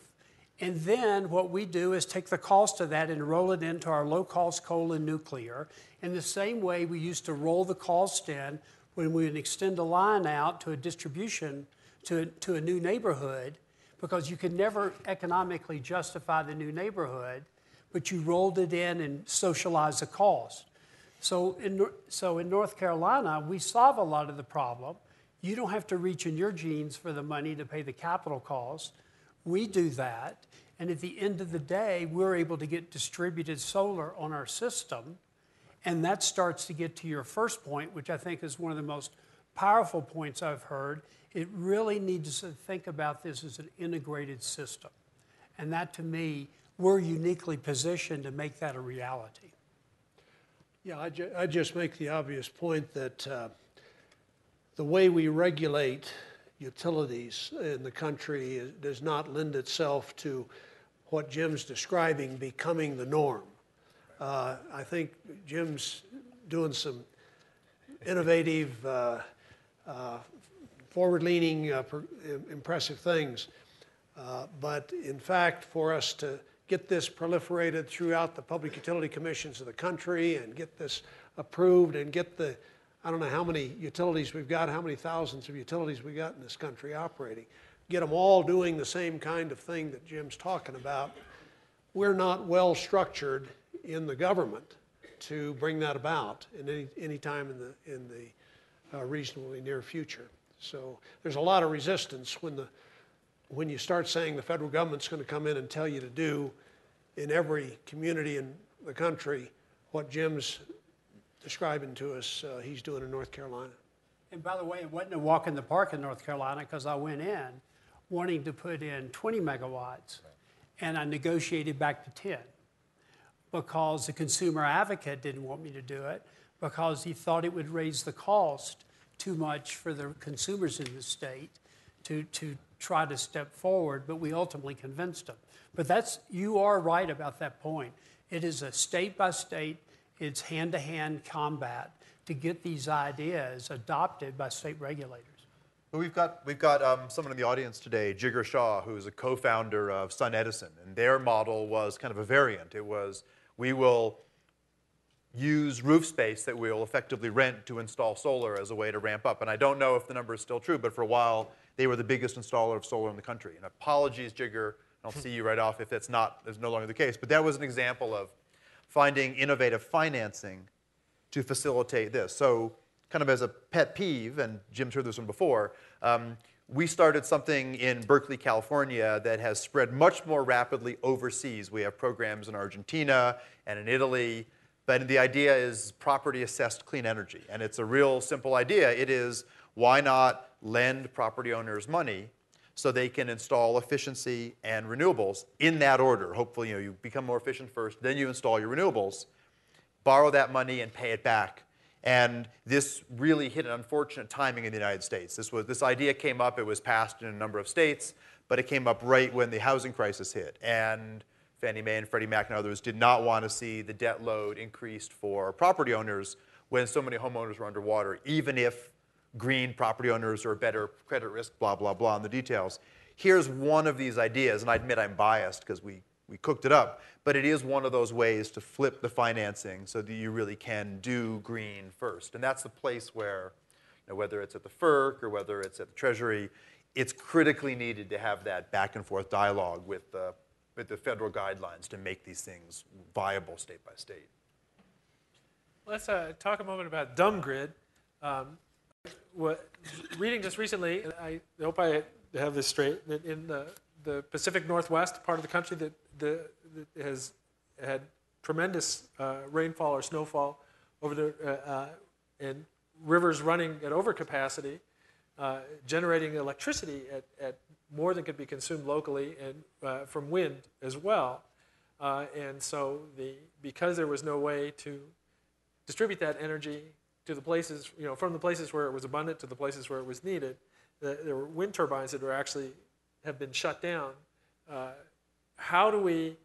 and then what we do is take the cost of that and roll it into our low-cost coal and nuclear in the same way we used to roll the cost in when we would extend a line out to a distribution to a new neighborhood, because you could never economically justify the new neighborhood, but you rolled it in and socialized the cost. So in North Carolina, we solve a lot of the problem. You don't have to reach in your jeans for the money to pay the capital cost. We do that, and at the end of the day, we're able to get distributed solar on our system, and that starts to get to your first point, which I think is one of the most powerful points I've heard. It really needs to think about this as an integrated system, and that, to me, we're uniquely positioned to make that a reality. Yeah, I just make the obvious point that the way we regulate utilities in the country does not lend itself to what Jim's describing becoming the norm. I think Jim's doing some innovative, forward-leaning, impressive things. But in fact, for us to get this proliferated throughout the public utility commissions of the country and get this approved and get the, I don't know how many utilities we've got, how many thousands of utilities we've got in this country operating, get them all doing the same kind of thing that Jim's talking about. We're not well structured in the government to bring that about in any time in the reasonably near future. So there's a lot of resistance when you start saying the federal government's going to come in and tell you to do in every community in the country what Jim's describing to us he's doing in North Carolina. And by the way, it wasn't a walk in the park in North Carolina, because I went in wanting to put in 20 megawatts. and I negotiated back to 10 because the consumer advocate didn't want me to do it because he thought it would raise the cost too much for the consumers in the state to try to step forward, but we ultimately convinced them. But you are right about that point. It is a state by state, it's hand-to-hand combat to get these ideas adopted by state regulators. Well, we've got someone in the audience today, Jigger Shaw, who's a co-founder of Sun Edison, and their model was kind of a variant. It was, we will use roof space that we'll effectively rent to install solar as a way to ramp up. And I don't know if the number is still true, but for a while, they were the biggest installer of solar in the country. And apologies, Jigger, I'll see you right off if that's no longer the case. But that was an example of finding innovative financing to facilitate this. So kind of as a pet peeve, and Jim's heard this one before, we started something in Berkeley, California that has spread much more rapidly overseas. We have programs in Argentina and in Italy, but the idea is property-assessed clean energy. And it's a real simple idea. It is, why not lend property owners money so they can install efficiency and renewables in that order? Hopefully, you become more efficient first, then you install your renewables, borrow that money and pay it back. And this really hit an unfortunate timing in the United States. This idea came up, it was passed in a number of states, but it came up right when the housing crisis hit. And Fannie Mae and Freddie Mac and others did not want to see the debt load increased for property owners when so many homeowners were underwater, even if green property owners are better credit risk, blah, blah, blah, in the details. Here's one of these ideas, and I admit I'm biased because we cooked it up, but it is one of those ways to flip the financing so that you really can do green first. And that's the place where, whether it's at the FERC or whether it's at the Treasury, it's critically needed to have that back and forth dialogue with the federal guidelines to make these things viable state by state. Let's talk a moment about dumb grid. Reading just recently, and I hope I have this straight, that in the Pacific Northwest part of the country that has had tremendous rainfall or snowfall over there, and rivers running at overcapacity, generating electricity at more than could be consumed locally and from wind as well. And so because there was no way to distribute that energy to the places, from the places where it was abundant to the places where it was needed, there were wind turbines that have been shut down. How do we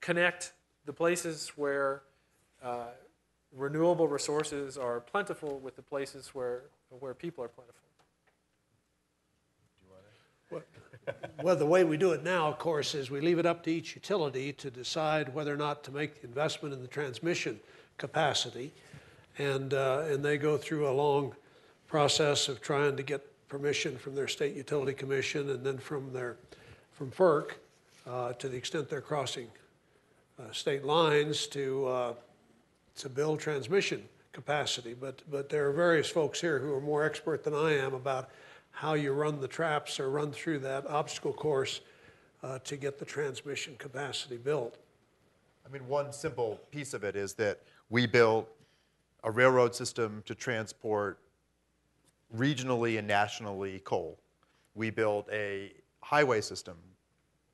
connect the places where renewable resources are plentiful with the places where people are plentiful? Well, the way we do it now, of course, is we leave it up to each utility to decide whether or not to make the investment in the transmission capacity. And they go through a long process of trying to get permission from their state utility commission and then from FERC to the extent they're crossing state lines to build transmission capacity. But there are various folks here who are more expert than I am about how you run the traps or run through that obstacle course to get the transmission capacity built. I mean, one simple piece of it is that we built a railroad system to transport regionally and nationally coal. We built a highway system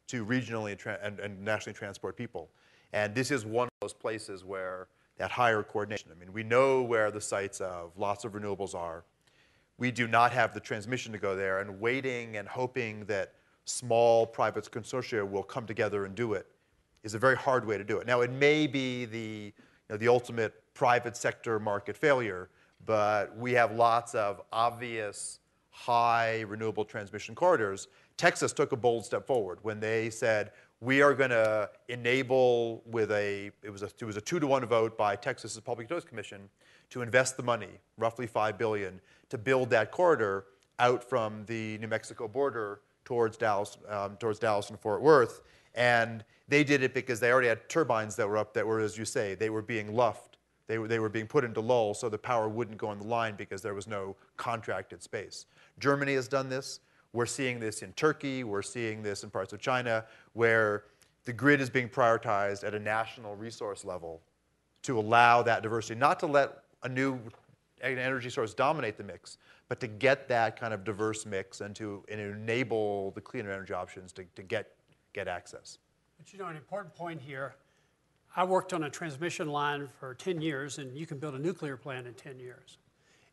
to regionally and nationally transport people. And this is one of those places where that higher coordination, I mean, we know where the sites of lots of renewables are. We do not have the transmission to go there, and waiting and hoping that small private consortia will come together and do it is a very hard way to do it. Now, it may be the ultimate private sector market failure, but we have lots of obvious high renewable transmission corridors. Texas took a bold step forward when they said, we are going to enable it was a 2-to-1 vote by Texas's Public Utilities Commission to invest the money, roughly $5 billion, to build that corridor out from the New Mexico border towards Dallas and Fort Worth. And they did it because they already had turbines that were up that were, as you say, they were being luffed. They were being put into lull so the power wouldn't go on the line because there was no contracted space. Germany has done this. We're seeing this in Turkey. We're seeing this in parts of China where the grid is being prioritized at a national resource level to allow that diversity, not to let a new energy source dominate the mix, but to get that kind of diverse mix and to enable the cleaner energy options to get access. But you know, an important point here, I worked on a transmission line for 10 years, and you can build a nuclear plant in 10 years.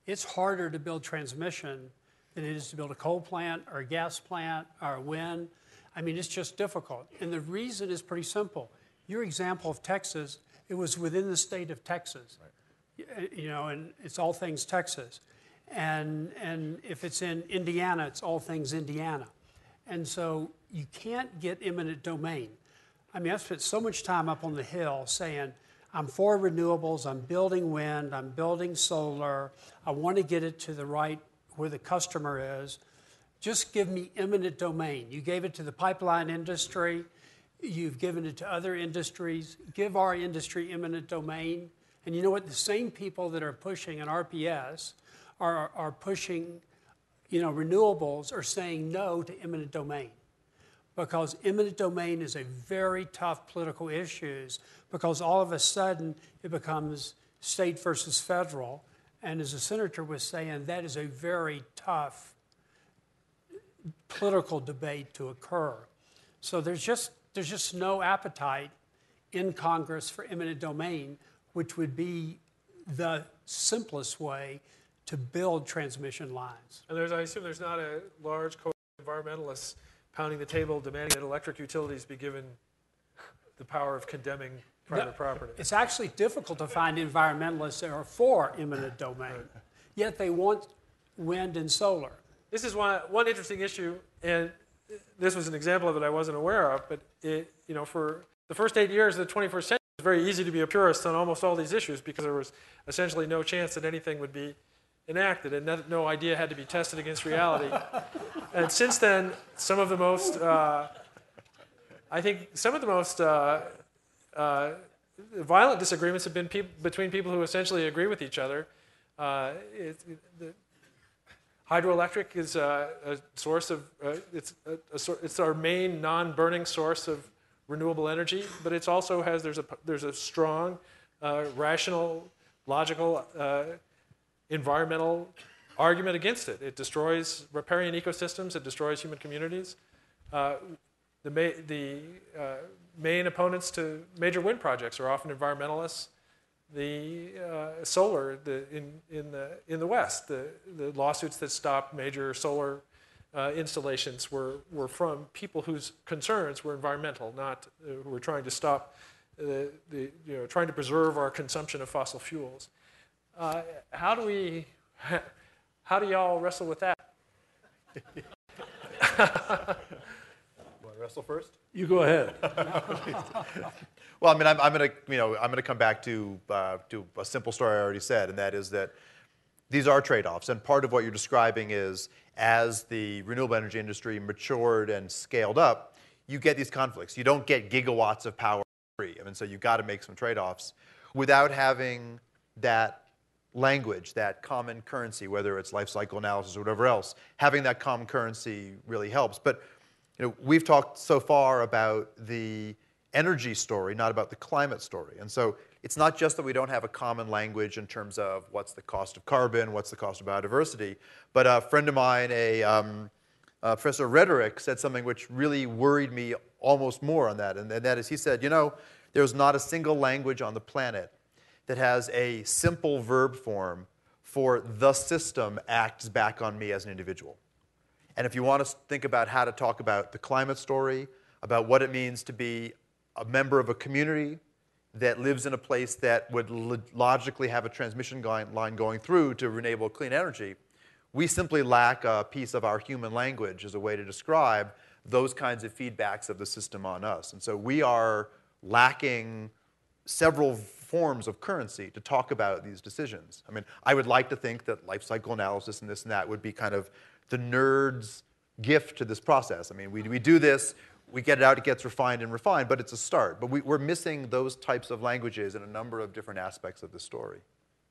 It's harder to build transmission than it is to build a coal plant or a gas plant or a wind. I mean, it's just difficult. And the reason is pretty simple. Your example of Texas, it was within the state of Texas. Right. You know, and it's all things Texas. And if it's in Indiana, it's all things Indiana. And so you can't get eminent domain. I mean, I've spent so much time up on the Hill saying, I'm for renewables, I'm building wind, I'm building solar, I want to get it to the right where the customer is. Just give me eminent domain. You gave it to the pipeline industry, you've given it to other industries. Give our industry eminent domain. And you know what? The same people that are pushing an RPS are pushing, you know, renewables are saying no to eminent domain. Because eminent domain is a very tough political issue, because all of a sudden it becomes state versus federal. And as the senator was saying, that is a very tough political debate to occur. So there's just no appetite in Congress for eminent domain, which would be the simplest way to build transmission lines. And I assume there's not a large coalition of environmentalists pounding the table demanding that electric utilities be given the power of condemning private property. It's actually difficult to find environmentalists that are for eminent domain, yet they want wind and solar. This is one interesting issue, and this was an example of it I wasn't aware of, but for the first 8 years of the 21st century, it was very easy to be a purist on almost all these issues because there was essentially no chance that anything would be enacted, and no idea had to be tested against reality. And since then, some of the most violent disagreements have been between people who essentially agree with each other. Hydroelectric is a source of it's our main non-burning source of renewable energy, but it's also there's a strong, rational, logical, environmental argument against it. It destroys riparian ecosystems. It destroys human communities. The main opponents to major wind projects are often environmentalists. The solar in the West, the lawsuits that stopped major solar installations were from people whose concerns were environmental, not who were trying to stop trying to preserve our consumption of fossil fuels. How do y'all wrestle with that? Want to wrestle first? You go ahead. Well, I mean, I'm going to come back to a simple story I already said, and that is that these are trade-offs. And part of what you're describing is, as the renewable energy industry matured and scaled up, you get these conflicts. You don't get gigawatts of power free. I mean, so you've got to make some trade-offs without having that language, that common currency, whether it's life cycle analysis or whatever else. Having that common currency really helps. But we've talked so far about the energy story, not about the climate story. And so it's not just that we don't have a common language in terms of what's the cost of carbon, what's the cost of biodiversity, but a friend of mine, Professor Rhetoric, said something which really worried me almost more on that, and that is he said, there's not a single language on the planet that has a simple verb form for the system acts back on me as an individual. And if you want to think about how to talk about the climate story, about what it means to be a member of a community that lives in a place that would logically have a transmission line going through to enable clean energy, we simply lack a piece of our human language as a way to describe those kinds of feedbacks of the system on us. And so we are lacking several forms of currency to talk about these decisions. I mean, I would like to think that life cycle analysis and this and that would be kind of the nerd's gift to this process. I mean, we do this, we get it out, it gets refined, but it's a start. But we're missing those types of languages in a number of different aspects of the story.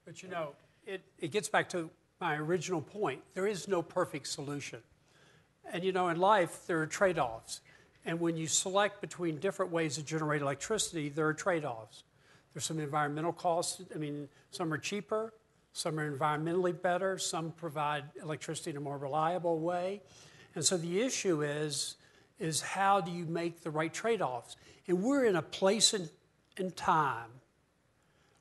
But it gets back to my original point. There is no perfect solution. And in life, there are trade-offs. And when you select between different ways to generate electricity, there are trade-offs. There's some environmental costs. I mean, some are cheaper, some are environmentally better, some provide electricity in a more reliable way. And so the issue is, is how do you make the right trade-offs? And we're in a place in time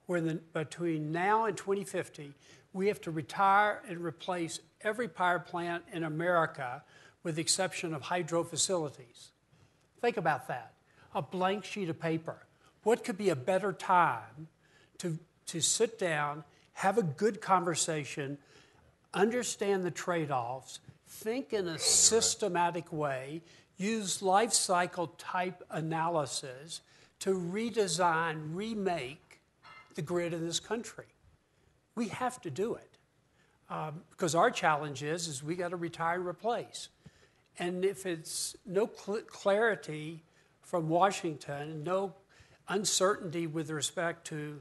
where between now and 2050, we have to retire and replace every power plant in America with the exception of hydro facilities. Think about that. A blank sheet of paper. What could be a better time to sit down, have a good conversation, understand the trade-offs, think in a systematic way, use life cycle type analysis to redesign, remake the grid in this country. We have to do it. Because our challenge is we got to retire and replace. And if it's no clarity from Washington, no uncertainty with respect to,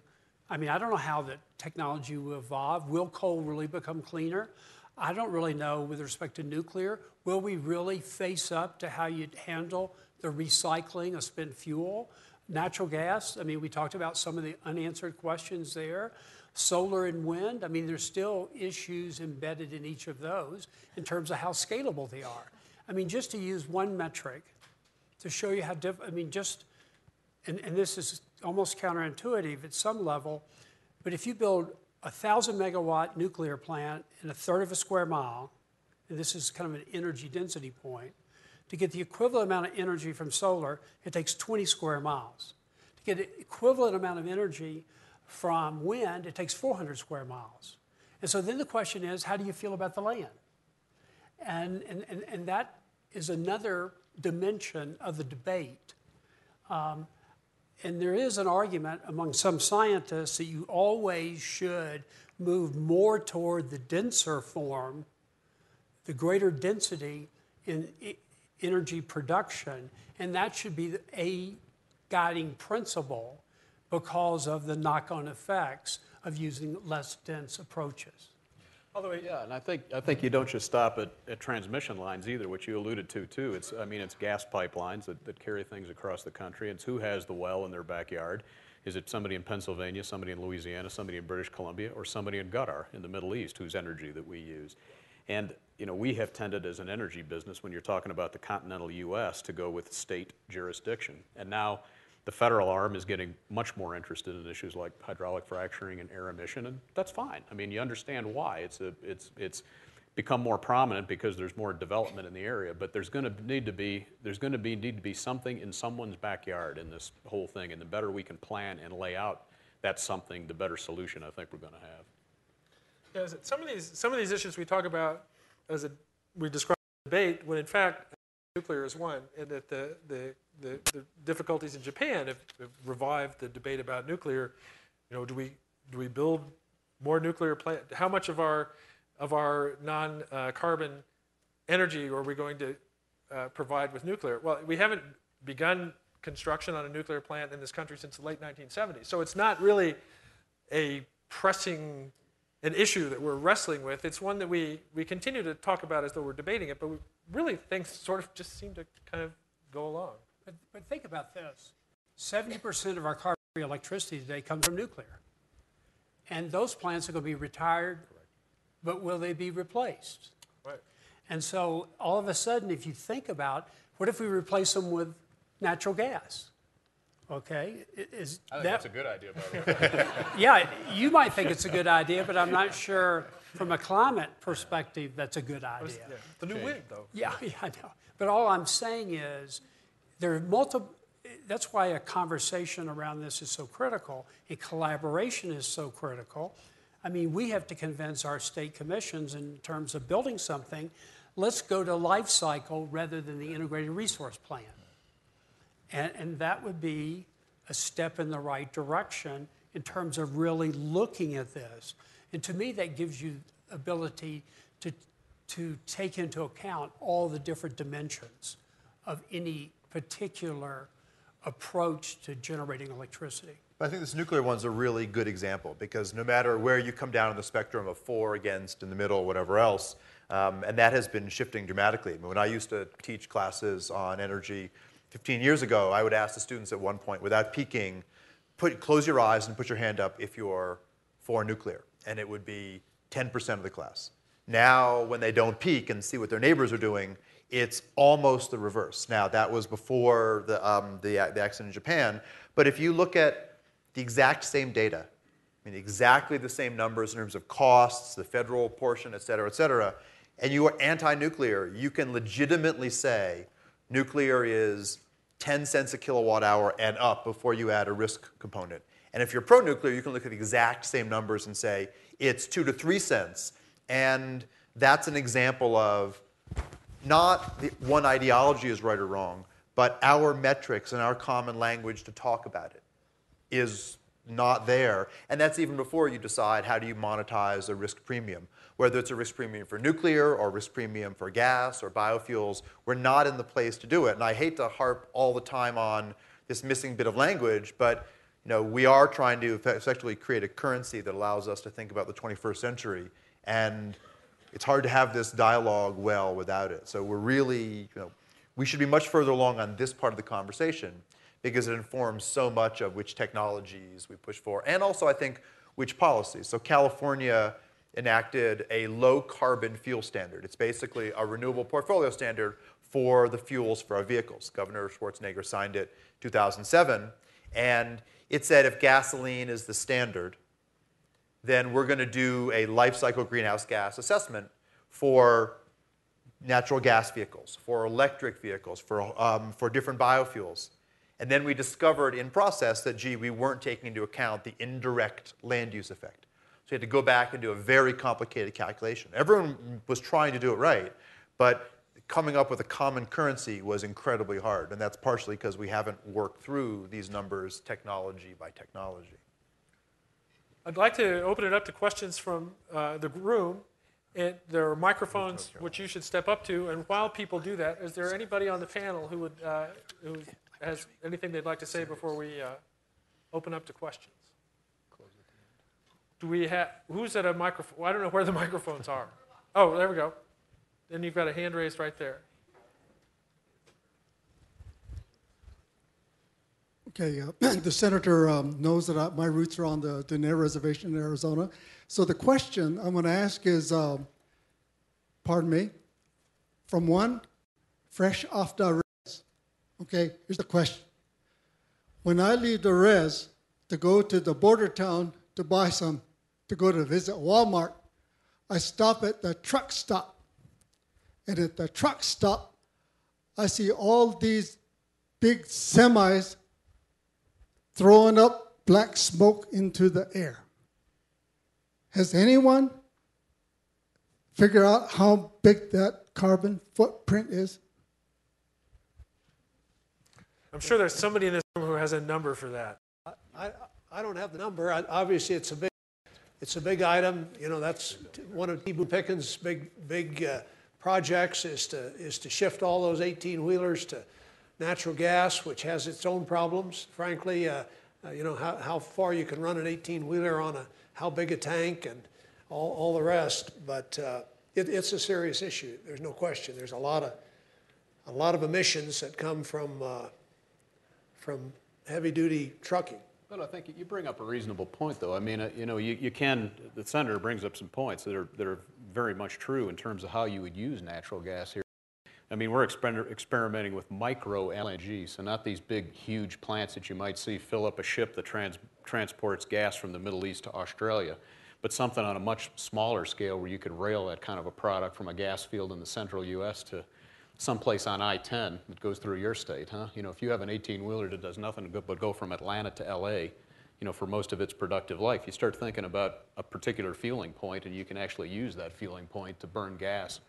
I mean, I don't know how the technology will evolve. Will coal really become cleaner? I don't really know with respect to nuclear. Will we really face up to how you'd handle the recycling of spent fuel? Natural gas, I mean, we talked about some of the unanswered questions there. Solar and wind, I mean, there's still issues embedded in each of those in terms of how scalable they are. I mean, just to use one metric to show you how and this is almost counterintuitive at some level, but if you build a 1,000 megawatt nuclear plant in a third of a square mile, and this is kind of an energy density point, to get the equivalent amount of energy from solar, it takes 20 square miles. To get the equivalent amount of energy from wind, it takes 400 square miles. And so then the question is, how do you feel about the land? And that is another dimension of the debate. And there is an argument among some scientists that you always should move more toward the denser form, the greater density in energy production, and that should be a guiding principle because of the knock-on effects of using less dense approaches. Yeah, and I think you don't just stop at transmission lines either, which you alluded to too. It's gas pipelines that carry things across the country. It's who has the well in their backyard. Is it somebody in Pennsylvania, somebody in Louisiana, somebody in British Columbia, or somebody in Qatar in the Middle East whose energy that we use? And we have tended as an energy business, when you're talking about the continental U.S., to go with state jurisdiction. And now the federal arm is getting much more interested in issues like hydraulic fracturing and air emission, and that's fine. I mean, you understand why. It's become more prominent because there's more development in the area, but there's going to need to be something in someone's backyard in this whole thing, and the better we can plan and lay out that something, the better solution I think we're going to have. Yeah, some of these issues we talk about we describe debate when in fact nuclear is one, and that the difficulties in Japan have revived the debate about nuclear. Do we build more nuclear plants? How much of our non-carbon energy are we going to provide with nuclear? Well, we haven't begun construction on a nuclear plant in this country since the late 1970s. So it's not really an issue that we're wrestling with. It's one that we continue to talk about as though we're debating it, but really things sort of just seem to kind of go along. But think about this. 70% of our carbon-free electricity today comes from nuclear. And those plants are going to be retired, but will they be replaced? Right. And so all of a sudden, if you think about, what if we replace them with natural gas? Okay? I think that's a good idea, by the way. Yeah, you might think it's a good idea, but I'm not sure from a climate perspective that's a good idea. Yeah. The new wind, though. Yeah, I know. But all I'm saying is there are multiple. That's why a conversation around this is so critical, and collaboration is so critical. I mean, we have to convince our state commissions in terms of building something. Let's go to life cycle rather than the integrated resource plan. And that would be a step in the right direction in terms of really looking at this. And to me, that gives you ability to take into account all the different dimensions of any particular approach to generating electricity. I think this nuclear one's a really good example because no matter where you come down on the spectrum of for, against, in the middle, whatever else, and that has been shifting dramatically. I mean, when I used to teach classes on energy 15 years ago, I would ask the students at one point, without peeking, close your eyes and put your hand up if you're for nuclear, and it would be 10% of the class. Now, when they don't peek and see what their neighbors are doing, it's almost the reverse. Now, that was before the accident in Japan, but if you look at the exact same data, I mean, exactly the same numbers in terms of costs, the federal portion, et cetera, and you are anti-nuclear, you can legitimately say nuclear is 10 cents a kilowatt hour and up before you add a risk component. And if you're pro-nuclear, you can look at the exact same numbers and say it's 2 to 3 cents. And that's an example of not one ideology is right or wrong, but our metrics and our common language to talk about it is not there. And that's even before you decide how do you monetize a risk premium. Whether it's a risk premium for nuclear or risk premium for gas or biofuels, we're not in the place to do it. And I hate to harp all the time on this missing bit of language, but we are trying to effectively create a currency that allows us to think about the 21st century. And it's hard to have this dialogue well without it. So we're really, we should be much further along on this part of the conversation because it informs so much of which technologies we push for, and also, I think, which policies. So California enacted a low-carbon fuel standard. It's basically a renewable portfolio standard for the fuels for our vehicles. Governor Schwarzenegger signed it in 2007, and it said if gasoline is the standard, then we're going to do a life cycle greenhouse gas assessment for natural gas vehicles, for electric vehicles, for different biofuels. And then we discovered in process that, gee, we weren't taking into account the indirect land use effect. So we had to go back and do a very complicated calculation. Everyone was trying to do it right, but coming up with a common currency was incredibly hard. And that's partially because we haven't worked through these numbers technology by technology. I'd like to open it up to questions from the room. And there are microphones which you should step up to. And while people do that, is there anybody on the panel who has anything they'd like to say before we open up to questions? Do we have, who's at a microphone? Well, I don't know where the microphones are. Oh, there we go. Then you've got a hand raised right there. Okay, the senator knows that my roots are on the Dene Reservation in Arizona. So the question I'm going to ask is, pardon me, from one, fresh off the res. Okay, here's the question. When I leave the res to go to the border town to buy some, to go to visit Walmart, I stop at the truck stop. And at the truck stop, I see all these big semis throwing up black smoke into the air. Has anyone figured out how big that carbon footprint is? I'm sure there's somebody in this room who has a number for that. I don't have the number. Obviously, it's a big item. That's one of T. Boone Pickens' big projects is to shift all those 18-wheelers to natural gas, which has its own problems. Frankly, how far you can run an 18-wheeler on how big a tank and all the rest. But it's a serious issue. There's no question. There's a lot of emissions that come from heavy-duty trucking. But I think you bring up a reasonable point, though. I mean, you can. The senator brings up some points that are very much true in terms of how you would use natural gas here. I mean, we're experimenting with micro LNG, so not these big, huge plants that you might see fill up a ship that transports gas from the Middle East to Australia, but something on a much smaller scale where you could rail that kind of a product from a gas field in the central U.S. to someplace on I-10 that goes through your state, huh? If you have an 18-wheeler that does nothing but go from Atlanta to L.A., for most of its productive life, you start thinking about a particular fueling point, and you can actually use that fueling point to burn gas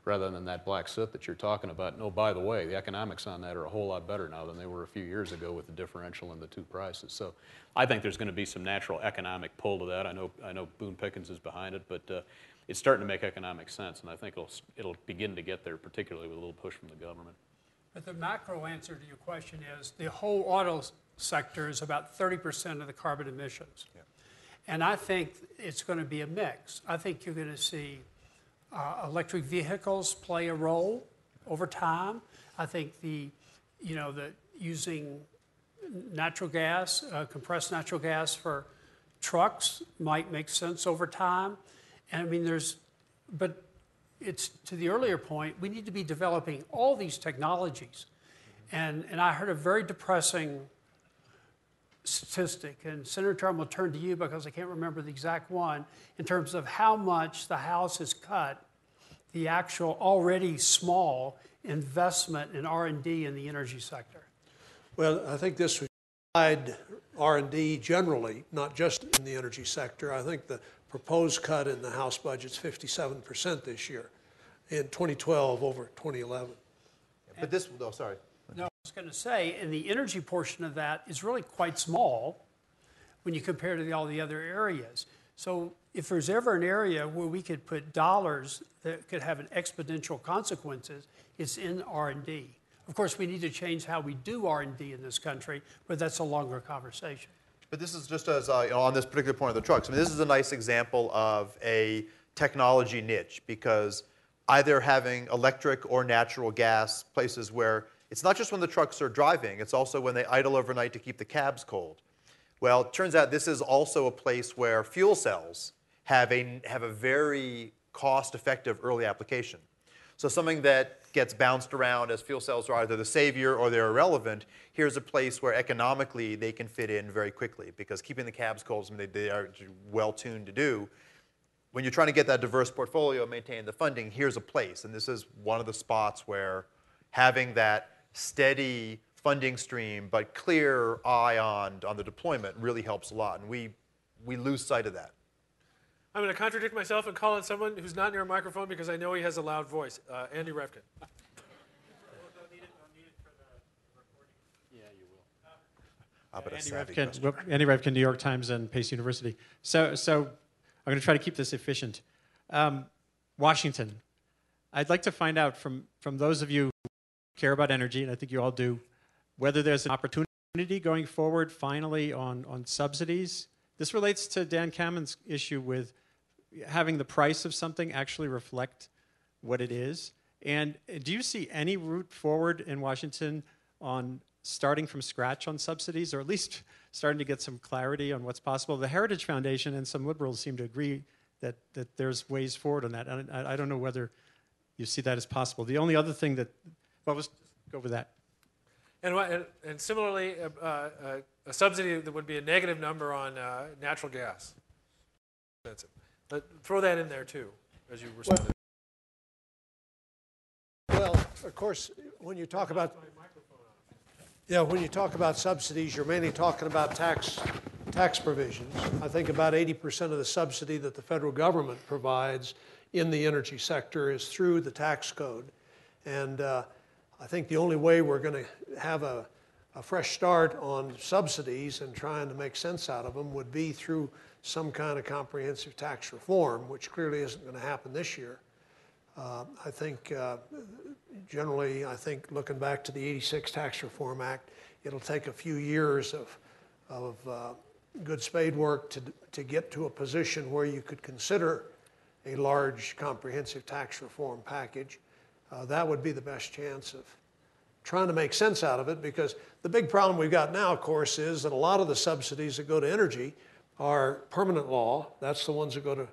rather than that black soot that you're talking about. And oh, by the way, the economics on that are a whole lot better now than they were a few years ago with the differential in the two prices. So I think there's going to be some natural economic pull to that. I know Boone Pickens is behind it, but it's starting to make economic sense, and I think it'll begin to get there, particularly with a little push from the government. But the macro answer to your question is the whole auto sector is about 30% of the carbon emissions. Yeah. And I think it's going to be a mix. I think you're going to see electric vehicles play a role over time. I think the using natural gas, compressed natural gas for trucks might make sense over time. And I mean, but it's to the earlier point, we need to be developing all these technologies. And I heard a very depressing statistic, and Senator Trump will turn to you because I can't remember the exact one, in terms of how much the House has cut the actual already small investment in R&D in the energy sector. Well, I think this would guide R&D generally, not just in the energy sector. I think the proposed cut in the House budget is 57% this year, in 2012 over 2011. But this, oh, sorry. No, I was going to say, and the energy portion of that is really quite small when you compare to all the other areas. So if there's ever an area where we could put dollars that could have an exponential consequences, it's in R&D. Of course, we need to change how we do R&D in this country, but that's a longer conversation. But this is just as, on this particular point of the trucks, I mean, this is a nice example of a technology niche, because either having electric or natural gas places where it's not just when the trucks are driving, it's also when they idle overnight to keep the cabs cold. Well, it turns out this is also a place where fuel cells have a very cost-effective early application. So something that gets bounced around as fuel cells are either the savior or they're irrelevant, here's a place where economically they can fit in very quickly, because keeping the cabs cold is something they are well-tuned to do. When you're trying to get that diverse portfolio and maintain the funding, here's a place. And this is one of the spots where having that steady funding stream but clear eye on the deployment really helps a lot. And we lose sight of that. I'm going to contradict myself and call on someone who's not near a microphone because I know he has a loud voice. Andy Revkin. Andy Revkin, New York Times and Pace University. So I'm going to try to keep this efficient. Washington. I'd like to find out from those of you who care about energy, and I think you all do, whether there's an opportunity going forward finally on subsidies. This relates to Dan Kammen's issue with having the price of something actually reflect what it is. And do you see any route forward in Washington on starting from scratch on subsidies, or at least starting to get some clarity on what's possible? The Heritage Foundation and some liberals seem to agree that there's ways forward on that. And I don't know whether you see that as possible. The only other thing well, let's go with that. And similarly, a subsidy that would be a negative number on natural gas. That's it. But throw that in there too, as you respond. Well, of course, when you talk about subsidies, you're mainly talking about tax provisions. I think about 80% of the subsidy that the federal government provides in the energy sector is through the tax code. And I think the only way we're going to have a fresh start on subsidies and trying to make sense out of them would be through some kind of comprehensive tax reform, which clearly isn't going to happen this year. I think generally, looking back to the '86 Tax Reform Act, it'll take a few years of good spade work to get to a position where you could consider a large comprehensive tax reform package. That would be the best chance of trying to make sense out of it, because the big problem we've got now, of course, is that a lot of the subsidies that go to energy are permanent law. That's the ones that go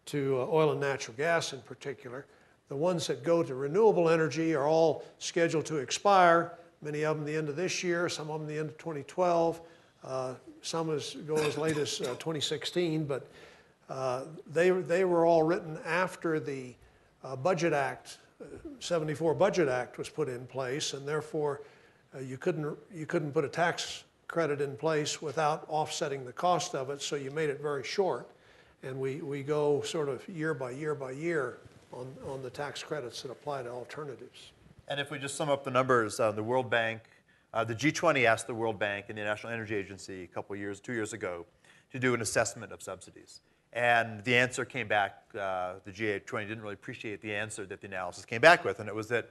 to oil and natural gas in particular. The ones that go to renewable energy are all scheduled to expire, many of them the end of this year, some of them the end of 2012, some go as late as 2016, but they were all written after the Budget Act, 74 Budget Act was put in place, and therefore you couldn't put a tax credit in place without offsetting the cost of it, so you made it very short. And we go sort of year by year by year on the tax credits that apply to alternatives. And if we just sum up the numbers, the World Bank, the G20 asked the World Bank and the National Energy Agency two years ago, to do an assessment of subsidies. And the answer came back, the G20 didn't really appreciate the answer that the analysis came back with, and it was that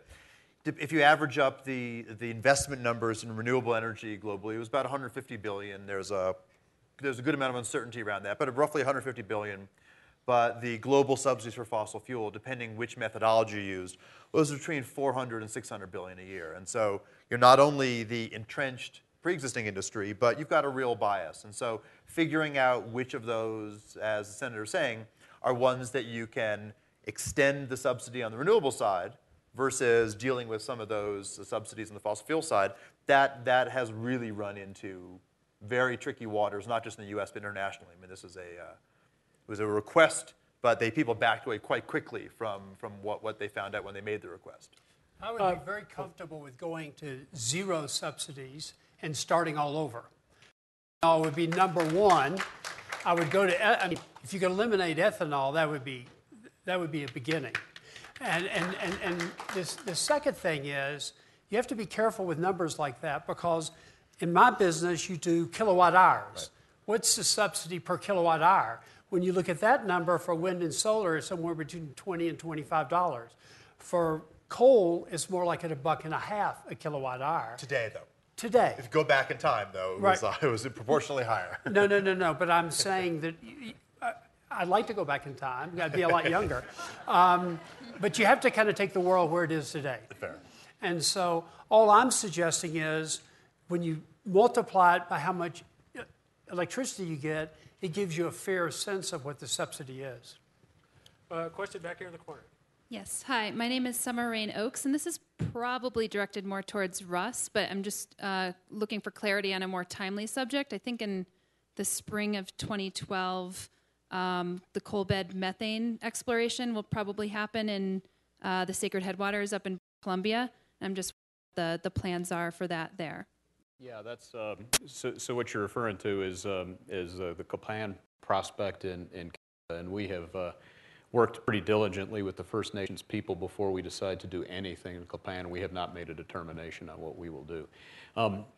if you average up the investment numbers in renewable energy globally, it was about 150 billion. There's a good amount of uncertainty around that, but roughly 150 billion. But the global subsidies for fossil fuel, depending which methodology you used, was between 400 and 600 billion a year. And so you're not only the entrenched pre-existing industry, but you've got a real bias. And so figuring out which of those, as the senator is saying, are ones that you can extend the subsidy on the renewable side versus dealing with some of those subsidies on the fossil fuel side, that has really run into very tricky waters, not just in the U.S. but internationally. I mean, this is it was a request, but people backed away quite quickly from what they found out when they made the request. I would be very comfortable with going to zero subsidies and starting all over. Ethanol would be number one. I would go to, I mean, if you could eliminate ethanol, that would be a beginning. And the second thing is, you have to be careful with numbers like that, because in my business, you do kilowatt hours. Right. What's the subsidy per kilowatt hour? When you look at that number for wind and solar, it's somewhere between $20 and $25. For coal, it's more like at $1.50 a kilowatt hour. Today, though. Today. If you go back in time, though, it was proportionally higher. No. But I'm saying that I'd like to go back in time. I'd be a lot younger. But you have to kind of take the world where it is today. Fair. And so all I'm suggesting is when you multiply it by how much electricity you get, it gives you a fair sense of what the subsidy is. Question back here in the corner. Yes. Hi, my name is Summer Rain Oaks, and this is probably directed more towards Russ, but I'm just looking for clarity on a more timely subject. I think in the spring of 2012, the coal bed methane exploration will probably happen in the Sacred Headwaters up in Columbia. I'm just wondering what the plans are for that there. Yeah, that's so what you're referring to is the Kammen prospect in Canada, and we have worked pretty diligently with the First Nations people before we decide to do anything in Kammen. We have not made a determination on what we will do.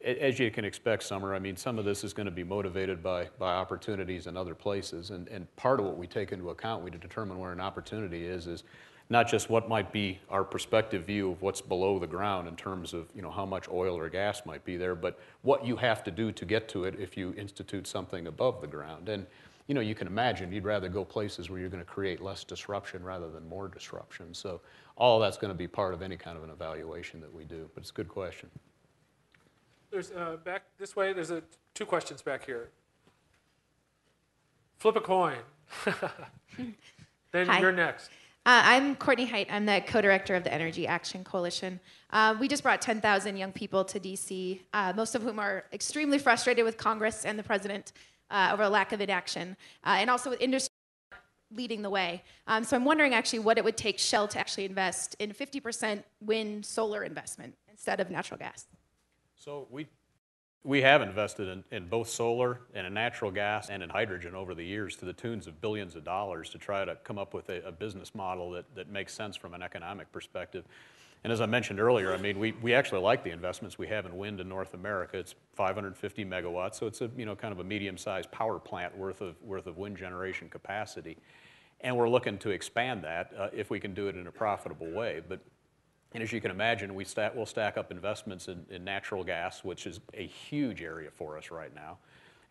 As you can expect, Summer, I mean, some of this is going to be motivated by opportunities in other places, and part of what we take into account, we determine where an opportunity is not just what might be our perspective view of what's below the ground in terms of, you know, how much oil or gas might be there, but what you have to do to get to it if you institute something above the ground. And, you know, you can imagine you'd rather go places where you're going to create less disruption rather than more disruption. So all that's going to be part of any kind of an evaluation that we do, but it's a good question. There's back this way, there's two questions back here. Flip a coin. Then Hi. You're next. I'm Courtney Height. I'm the co-director of the Energy Action Coalition. We just brought 10,000 young people to D.C., most of whom are extremely frustrated with Congress and the president over a lack of inaction, and also with industry leading the way. So I'm wondering actually what it would take Shell to actually invest in 50% wind solar investment instead of natural gas. So we have invested in both solar and in natural gas and in hydrogen over the years to the tunes of billions of dollars to try to come up with a business model that makes sense from an economic perspective. And as I mentioned earlier, I mean, we actually like the investments we have in wind in North America. It's 550 megawatts, so it's a, you know, kind of a medium-sized power plant worth of wind generation capacity. And we're looking to expand that if we can do it in a profitable way. And as you can imagine, we'll stack up investments in natural gas, which is a huge area for us right now.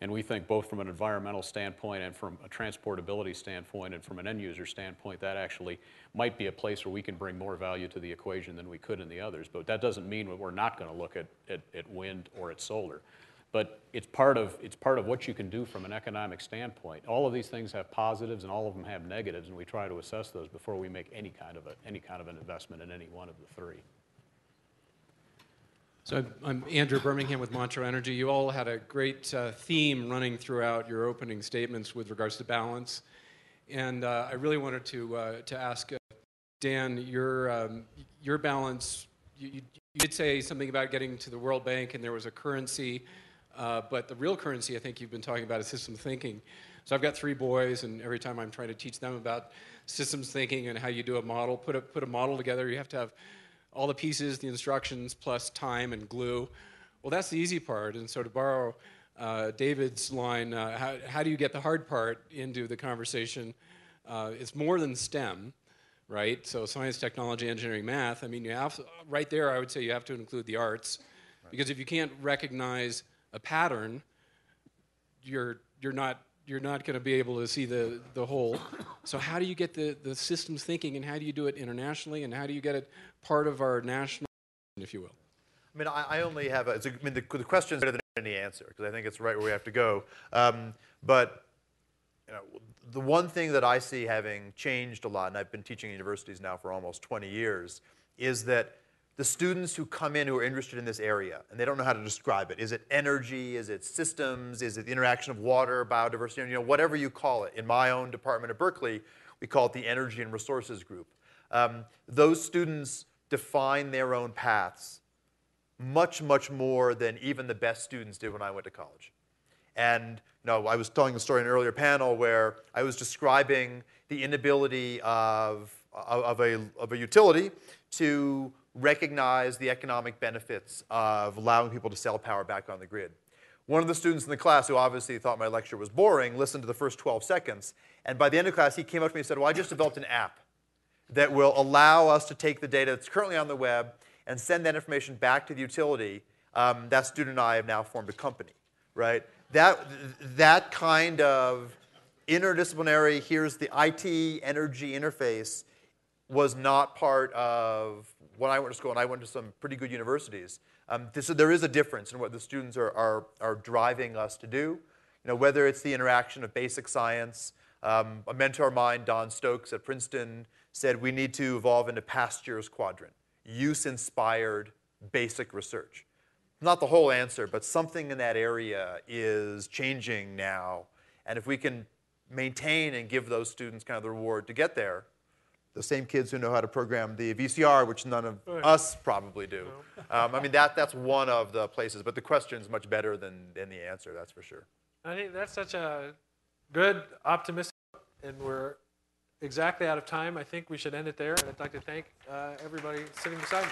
And we think both from an environmental standpoint and from a transportability standpoint and from an end user standpoint, that actually might be a place where we can bring more value to the equation than we could in the others. But that doesn't mean that we're not going to look at wind or at solar. But it's part of what you can do from an economic standpoint. All of these things have positives and all of them have negatives, and we try to assess those before we make any kind of an investment in any one of the three. So I'm Andrew Birmingham with Montreux Energy. You all had a great theme running throughout your opening statements with regards to balance, and I really wanted to ask Dan, your balance. You did say something about getting to the World Bank, and there was a currency. But the real currency I think you've been talking about is systems thinking. So I've got 3 boys, and every time I'm trying to teach them about systems thinking and how you do a model, put a model together, you have to have all the pieces, the instructions, plus time and glue. Well, that's the easy part. And so to borrow David's line, how do you get the hard part into the conversation? It's more than STEM, right? So science, technology, engineering, math. I mean, you have right there, I would say you have to include the arts. Right. Because if you can't recognize a pattern, you're not going to be able to see the whole. So how do you get the systems thinking, and how do you do it internationally, and how do you get it part of our national, if you will? I mean, I only have the question is better than any answer, because I think it's right where we have to go. But the one thing that I see having changed a lot, and I've been teaching universities now for almost 20 years, is that the students who come in who are interested in this area, and they don't know how to describe it. Is it energy? Is it systems? Is it the interaction of water, biodiversity? Whatever you call it. In my own department at Berkeley, we call it the Energy and Resources Group. Those students define their own paths much, much more than even the best students did when I went to college. And I was telling the story in an earlier panel where I was describing the inability of a utility to recognize the economic benefits of allowing people to sell power back on the grid. One of the students in the class, who obviously thought my lecture was boring, listened to the first 12 seconds. And by the end of class, he came up to me and said, well, I just developed an app that will allow us to take the data that's currently on the web and send that information back to the utility. That student and I have now formed a company, right? That kind of interdisciplinary, here's the IT energy interface, was not part of when I went to school, and I went to some pretty good universities. So there is a difference in what the students are driving us to do. Whether it's the interaction of basic science. A mentor of mine, Don Stokes at Princeton, said we need to evolve into past year's quadrant, use-inspired basic research. Not the whole answer, but something in that area is changing now. And if we can maintain and give those students kind of the reward to get there, the same kids who know how to program the VCR, which none of us probably do. That's one of the places, but the question is much better than the answer, that's for sure. I think that's such a good, optimistic, and we're exactly out of time. I think we should end it there, and I'd like to thank everybody sitting beside me.